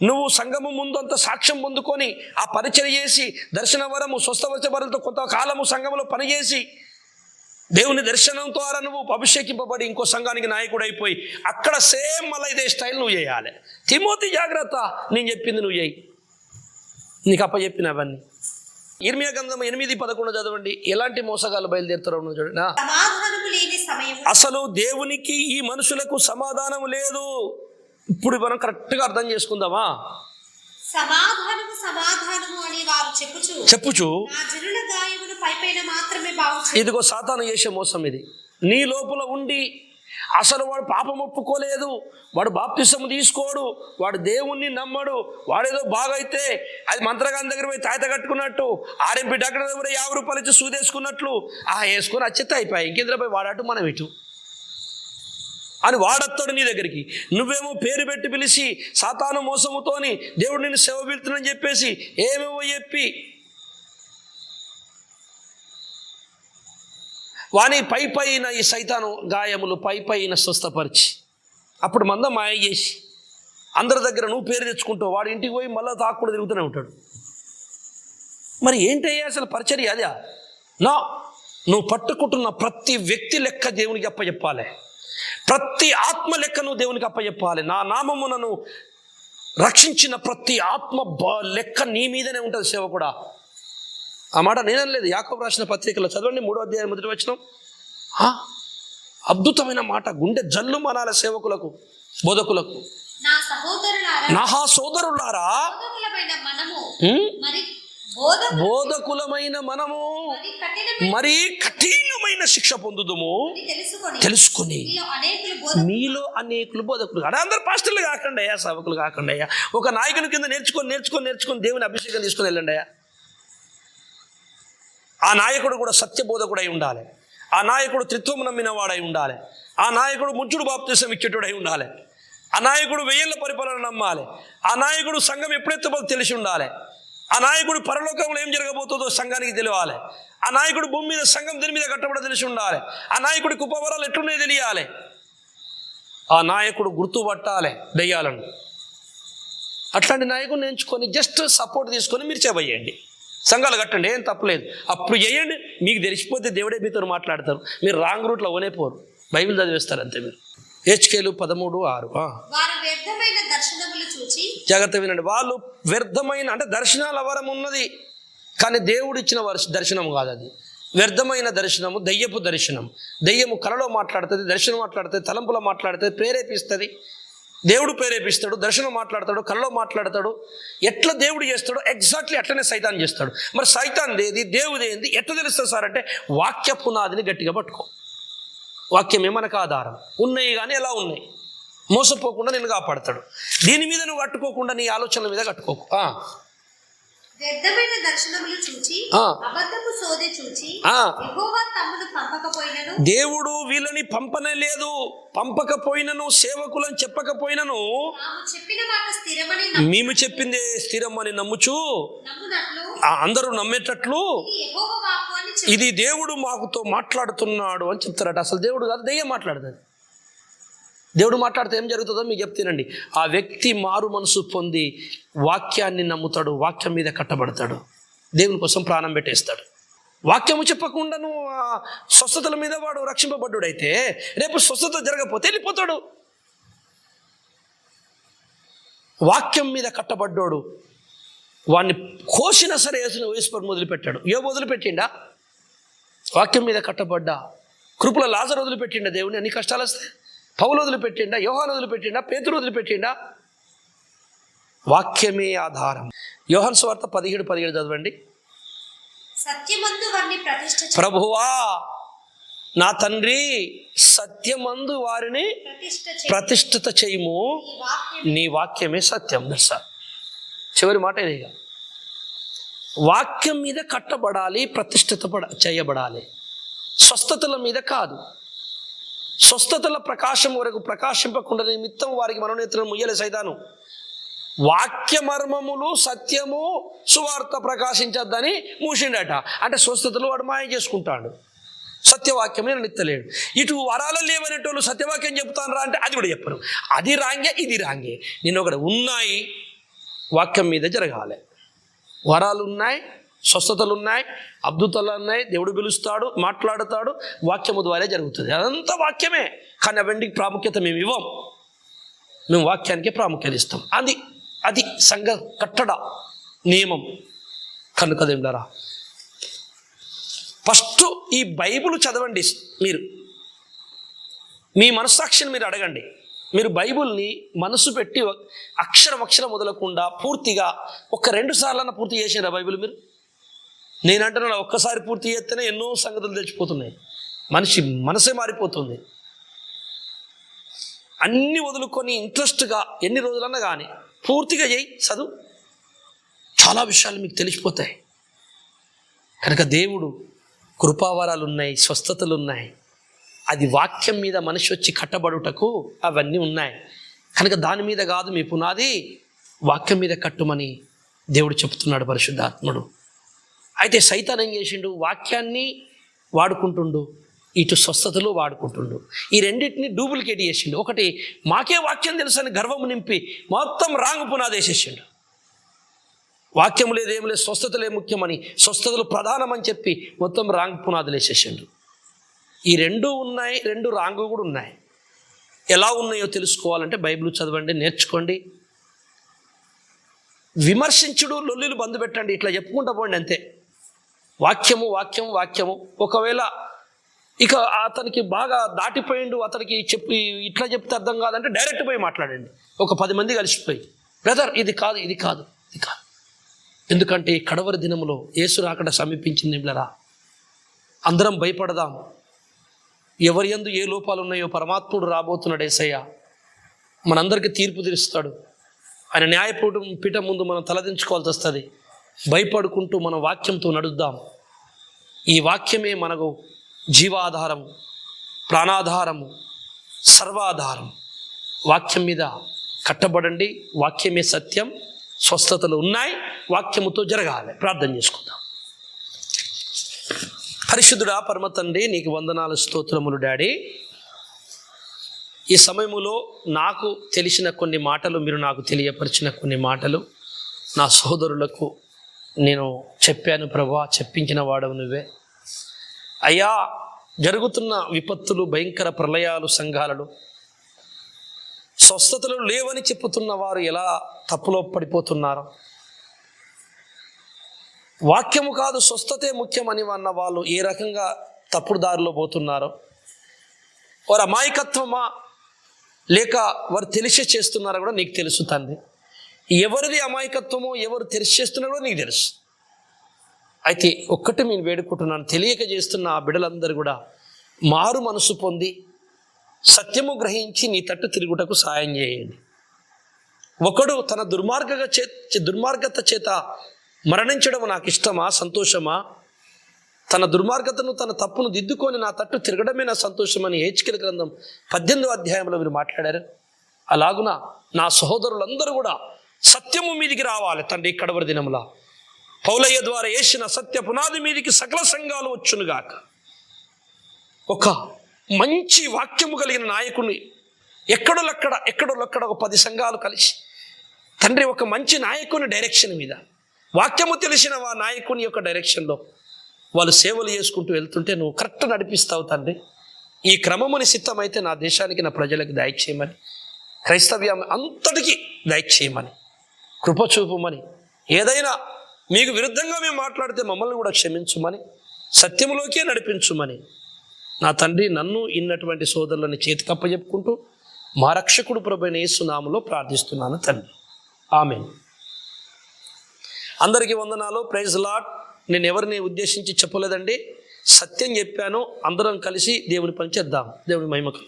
నువ్వు సంఘము ముందు అంత సాక్ష్యం పొందుకొని ఆ పరిచయం చేసి దర్శన వరము, స్వస్థవచ వరంతో కొంతకాలము సంఘములో పనిచేసి దేవుని దర్శనం ద్వారా నువ్వు అభిషేకింపబడి ఇంకో సంఘానికి నాయకుడు అయిపోయి అక్కడ సేమ్ మళ్ళీ ఇదే స్టైల్ నువ్వు చేయాలి. తిమోతి జాగ్రత్త, నేను చెప్పింది నువ్వు చేయి, నీకు అప్పచెప్పినవన్నీ. ఇర్మియా గ్రంథం 8:11 చదవండి. ఎలాంటి మోసగాళ్ళు బయలుదేరుతారో చూడండి. అసలు దేవునికి ఈ మనుషులకు సమాధానం లేదు. ఇప్పుడు మనం కరెక్ట్గా అర్థం చేసుకుందామా? సమాధానము అని వారు చెప్పుచు నా జనుల గాయమును పైపైన మాత్రమే బాగు. ఇదిగో సాతాను చేసే మోసం ఇది. నీ లోపల ఉండి అసలు వాడు పాపం ఒప్పుకోలేదు, వాడు బాప్తిసం తీసుకోడు, వాడు దేవుణ్ణి నమ్మడు, వాడేదో బాగైతే అది మంత్రగాని దగ్గర పోయి తాయత కట్టుకున్నట్టు, ఆర్ఎంపీ డాక్టర్ దగ్గర 50 రూపాయలు ఇచ్చి సూదేసుకున్నట్లు వేసుకొని వచ్చేస్తే అయిపోయి ఇంకెందులో పోయి వాడట్టు మనం ఇటు అని వాడొస్తాడు నీ దగ్గరికి. నువ్వేమో పేరు పెట్టి పిలిచి సాతాను మోసముతోని దేవుడు నిన్ను సేవ పిలుతున్నాని చెప్పేసి ఏమేమో చెప్పి వాని పైన ఈ సైతాను గాయములు పైన స్వస్థపరిచి అప్పుడు మాయ చేసి అందరి దగ్గర నువ్వు పేరు తెచ్చుకుంటావు, వాడి ఇంటికి పోయి మళ్ళీ తాకుండా తిరుగుతూనే ఉంటాడు. మరి ఏంటయ్యా అసలు పరిచర్య అదే? నువ్వు పట్టుకుంటున్న ప్రతి వ్యక్తి లెక్క దేవునికి అప్పచెప్పాలి, ప్రతి ఆత్మ లెక్క నువ్వు దేవునికి అప్పచెప్పాలి. నా నామమునను రక్షించిన ప్రతి ఆత్మ లెక్క నీ మీదనే ఉంటుంది సేవకుడా. ఆ మాట నేనలేదు, యాకోబు రాసిన పత్రికలో చదవండి 3వ అధ్యాయం 1వ వచనం. అద్భుతమైన మాట, గుండె జల్లు మనాల సేవకులకు బోధకులకు. నా సోదరులారా, బోధకులమైన మనము మరీ కఠినమైన శిక్ష పొందుదుము తెలుసుకొని మీలో అనేకులు బోధకులు. అదే అందరు పాస్టర్లు కాకండి అయ్యా, సేవకులు కాకండి అయ్యా, ఒక నాయకుని కింద నేర్చుకొని దేవుని అభిషేకం తీసుకొని వెళ్ళండి అయ్యా. ఆ నాయకుడు కూడా సత్యబోధకుడై ఉండాలి, ఆ నాయకుడు త్రిత్వం నమ్మిన వాడై ఉండాలి, ఆ నాయకుడు ముంచుడు బాప్తిసం ఇచ్చేటోడై ఉండాలి, ఆ నాయకుడు 1000 పరిపాలన నమ్మాలి, ఆ నాయకుడు సంఘం ఎప్పుడెత్తుబో తెలిసి ఉండాలి, ఆ నాయకుడు పరలోకంలో ఏం జరగబోతుందో సంఘానికి తెలియాలి, ఆ నాయకుడు భూమి మీద సంఘం దీని మీద కట్టబడ తెలిసి ఉండాలి, ఆ నాయకుడికి ఉపవరాలు ఎట్లున్నాయో తెలియాలి, ఆ నాయకుడు గుర్తుపట్టాలి దెయ్యాలను. అట్లాంటి నాయకుడిని ఎంచుకొని జస్ట్ సపోర్ట్ తీసుకొని మీరు చేయండి, సంఘాలు కట్టండి, ఏం తప్పలేదు. అప్పుడు చేయండి, మీకు తెలిసిపోతే దేవుడే మీతో మాట్లాడతారు. మీరు రాంగ్ రూట్లో పోరు, బైబిల్ చదివేస్తారు అంతే. మీరు హెచ్కేలు 13:6. జాగ్రత్త వినండి. వాళ్ళు వ్యర్థమైన అంటే దర్శనాల వరం ఉన్నది, కానీ దేవుడు ఇచ్చిన దర్శనం కాదు అది. వ్యర్థమైన దర్శనము దయ్యపు దర్శనం. దయ్యము కలలో మాట్లాడుతుంది, దర్శనం మాట్లాడుతుంది, తలంపులో మాట్లాడుతుంది, ప్రేరేపిస్తుంది. దేవుడు ప్రేరేపిస్తాడు, దర్శనం మాట్లాడతాడు, కల్లో మాట్లాడతాడు. ఎట్లా దేవుడు చేస్తాడో ఎగ్జాక్ట్లీ అట్లనే సైతాన్ చేస్తాడు. మరి సైతాన్ ఏది దేవుడు ఏంది ఎట్లా తెలుస్తుంది సార్ అంటే, వాక్య పునాదిని గట్టిగా పట్టుకో. వాక్యమే మనకు ఆధారం. ఉన్నాయి కానీ ఎలా ఉన్నాయి, మోసపోకుండా నిన్ను కాపాడతాడు. దీని మీద నువ్వు కట్టుకోకుండా నీ ఆలోచనల మీద కట్టుకోకు. వ్యర్థమైన దర్శనములు చూచి అబద్ధపు సోదె చూచి యెహోవా తమ్మును పంపకపోయినను, దేవుడు వీళ్ళని పంపనలేదు, పంపకపోయినను, సేవకులను చెప్పకపోయినను, చెప్పిన మాట స్థిరమని మేము చెప్పిందే స్థిరమని నమ్ముచు అందరూ నమ్మేటట్లు ఇది దేవుడు మాకుతో మాట్లాడుతున్నాడు అని చెప్తారట. అసలు దేవుడు కాదు, దెయ్యం మాట్లాడుతుంది. దేవుడు మాట్లాడితే ఏం జరుగుతుందో మీకు చెప్తానండి. ఆ వ్యక్తి మారు మనసు పొంది వాక్యాన్ని నమ్ముతాడు, వాక్యం మీద కట్టబడతాడు, దేవుని కోసం ప్రాణం పెట్టేస్తాడు. వాక్యము చెప్పకుండా నువ్వు స్వస్థతల మీద వాడు రక్షింపబడ్డాడైతే రేపు స్వస్థత జరగకపోతే వెళ్ళిపోతాడు. వాక్యం మీద కట్టబడ్డాడు వాడిని కోసినా సరే యేసుప్రభువు వదిలిపెట్టాడు. వదిలిపెట్టిండా? వాక్యం మీద కట్టబడ్డా కృపల లాజరు వదిలిపెట్టిండా దేవుని అన్ని కష్టాలు వస్తాయి? పౌలు వదిలిపెట్టిండా? యోహాను వదిలిపెట్టిండా? పేతురు వదిలిపెట్టిండా? వాక్యమే ఆధారం. యోహాను సువార్త 17:17 చదవండి. ప్రభువా నా తండ్రి, సత్యమందు వారిని ప్రతిష్ఠిత చేయము, నీ వాక్యమే సత్యం. చివరి మాట ఇది. వాక్యం మీద కట్టబడాలి, ప్రతిష్ఠిత చేయబడాలి, స్వస్థతల మీద కాదు. స్వస్థతల ప్రకాశం వరకు ప్రకాశింపకుండా నిమిత్తం వారికి మనోనేత్రం ముయ్యలే సైతాను. వాక్య మర్మములు సత్యము సువార్త ప్రకాశించద్దని మూసిండట. అంటే స్వస్థతలు వాడు మాయ చేసుకుంటాడు, సత్యవాక్యమే నిత్తలేడు. ఇటు వరాలు లేవనేటోళ్ళు సత్యవాక్యం చెప్తాను రా అంటే అది కూడా చెప్పరు. అది రాంగే, ఇది రాంగే. నేను ఒకటి ఉన్నాయి, వాక్యం మీద జరగాలి. వరాలు ఉన్నాయి, స్వస్థతలు ఉన్నాయి, అద్భుతాలు ఉన్నాయి, దేవుడు పిలుస్తాడు, మాట్లాడుతాడు, వాక్యము ద్వారా జరుగుతుంది. అదంతా వాక్యమే. కానీ అవన్నీ ప్రాముఖ్యత మేము ఇవ్వం, మేము వాక్యానికి ప్రాముఖ్యత ఇస్తాం. అది సంఘ కట్టడ నియమం. కనుక దేవుడారా, ఫస్ట్ ఈ బైబిల్ చదవండి. మీరు మీ మనస్సాక్షిని మీరు అడగండి. మీరు బైబిల్ని మనసు పెట్టి అక్షరం మొదలకుండా పూర్తిగా 1-2 సార్లన్నా పూర్తి చేసినారా బైబిల్ మీరు? నేనంటున్నా ఒక్కసారి పూర్తి చేస్తేనే ఎన్నో సంగతులు తెచ్చిపోతున్నాయి, మనసే మారిపోతుంది. అన్ని వదులుకొని ఇంట్రెస్ట్గా ఎన్ని రోజులన్నా కానీ పూర్తిగా చేయి చదువు, చాలా విషయాలు మీకు తెలిసిపోతాయి. కనుక దేవుడు కృపావరాలు ఉన్నాయి, స్వస్థతలు ఉన్నాయి. అది వాక్యం మీద మనిషి వచ్చి కట్టబడుటకు అవన్నీ ఉన్నాయి. కనుక దాని మీద కాదు మీ పునాది, వాక్యం మీద కట్టుమని దేవుడు చెప్తున్నాడు పరిశుద్ధాత్ముడు. అయితే సైతాన్ ఏం చేసిండు? వాక్యాన్ని వాడుకుంటుండు, ఇటు స్వస్థతలు వాడుకుంటుండు. ఈ రెండింటిని డూప్లికేట్ చేసిండు. ఒకటి మాకే వాక్యం తెలుసు అని గర్వము నింపి మొత్తం రాంగ్ పునాది వేసేసిండు. వాక్యం లేదు, ఏం లేదు, స్వస్థతలే ముఖ్యమని, స్వస్థతలు ప్రధానమని చెప్పి మొత్తం రాంగ్ పునాదులు వేసేసిండు. ఈ రెండు ఉన్నాయి, రెండు రాంగ్ కూడా ఉన్నాయి. ఎలా ఉన్నాయో తెలుసుకోవాలంటే బైబిల్ చదవండి, నేర్చుకోండి. విమర్శించుడు, లొల్లిలు బంధు పెట్టండి, ఇట్లా చెప్పుకుంటా పోండి అంతే. వాక్యము వాక్యము వాక్యము. ఒకవేళ ఇక అతనికి బాగా దాటిపోయిండు, అతనికి చెప్పి ఇట్లా చెప్తే అర్థం కాదంటే డైరెక్ట్ పోయి మాట్లాడండి. ఒక 10 మంది కలిసిపోయి, బ్రదర్ ఇది కాదు, ఇది కాదు, ఇది కాదు. ఎందుకంటే ఈ కడవరి దినములో యేసు రాకడ సమీపించింది. నిమ్లరా అందరం భయపడదాం. ఎవరి యందు ఏ లోపాలు ఉన్నాయో పరమాత్ముడు రాబోతున్నాడు. యేసయ్య మనందరికీ తీర్పు తీరుస్తాడు. ఆయన న్యాయపీఠం ముందు మనం తలదించుకోవాల్సి వస్తుంది. భయపడుకుంటూ మన వాక్యంతో నడుద్దాం. ఈ వాక్యమే మనకు జీవాధారము, ప్రాణాధారము, సర్వాధారం. వాక్యం మీద కట్టబడండి. వాక్యమే సత్యం. స్వస్థతలు ఉన్నాయి, వాక్యముతో జరగాలి. ప్రార్థన చేసుకుందాం. పరిశుద్ధుడా పరమ తండ్రి, నీకు వందనాలు, స్తోత్రములు డాడీ. ఈ సమయములో నాకు తెలిసిన కొన్ని మాటలు, మీరు నాకు తెలియపరిచిన కొన్ని మాటలు నా సోదరులకు నేను చెప్పాను ప్రభా. చెప్పించిన వాడవు నువ్వే అయ్యా. జరుగుతున్న విపత్తులు, భయంకర ప్రళయాలు, సంఘాలలో స్వస్థతలు లేవని చెప్పుతున్న వారు ఎలా తప్పులో పడిపోతున్నారు. వాక్యము కాదు స్వస్థతే ముఖ్యమని అన్న వాళ్ళు ఏ రకంగా తప్పుడు దారిలో పోతున్నారో, వారు అమాయకత్వమా లేక వారు తెలిసే చేస్తున్నారో కూడా నీకు తెలుసు తండ్రి. ఎవరిది అమాయకత్వమో, ఎవరు తెలిసి చేస్తున్నారో కూడా నీకు తెలుసు. అయితే ఒక్కటి నేను వేడుకుంటున్నాను, తెలియక చేస్తున్న ఆ బిడ్డలందరూ కూడా మారు మనసు పొంది సత్యము గ్రహించి నీ తట్టు తిరుగుటకు సాయం చేయండి. ఒకడు తన దుర్మార్గత చేత మరణించడం నాకు ఇష్టమా, సంతోషమా? తన దుర్మార్గతను, తన తప్పును దిద్దుకొని నా తట్టు తిరగడమే నా సంతోషమని హెచ్కేల గ్రంథం 18వ అధ్యాయంలో మీరు మాట్లాడారు. అలాగున నా సహోదరులందరూ కూడా సత్యము మీదికి రావాలి తండ్రి. కడవరి దినములా పౌలయ్య ద్వారా వేసిన సత్య పునాది మీదికి సకల సంఘాలు వచ్చునుగాక. ఒక మంచి వాక్యము కలిగిన నాయకుని ఎక్కడోలక్కడ ఒక 10 సంఘాలు కలిసి తండ్రి, ఒక మంచి నాయకుని డైరెక్షన్ మీద, వాక్యము తెలిసిన ఆ నాయకుని యొక్క డైరెక్షన్లో వాళ్ళు సేవలు చేసుకుంటూ వెళ్తుంటే నువ్వు కరెక్ట్ నడిపిస్తావు తండ్రి. ఈ క్రమముని సిద్ధమైతే నా దేశానికి, నా ప్రజలకు దయచేయమని, క్రైస్తవ్యం అంతటికీ దయచేయమని, కృప చూపమని, ఏదైనా మీకు విరుద్ధంగా మేము మాట్లాడితే మమ్మల్ని కూడా క్షమించుమని, సత్యములోకే నడిపించుమని నా తండ్రి నన్ను ఇన్నటువంటి సోదరులని చేతికప్పచెప్పుకుంటూ మా రక్షకుడు ప్రభువైన యేసు నామములో ప్రార్థిస్తున్నాను తండ్రి. ఆమేన్. అందరికీ వందనాలు. Praise Lord. నేను ఎవరిని ఉద్దేశించి చెప్పలేదండి, సత్యం చెప్పాను. అందరం కలిసి దేవుని పని చేద్దాం. దేవుని మహిమకు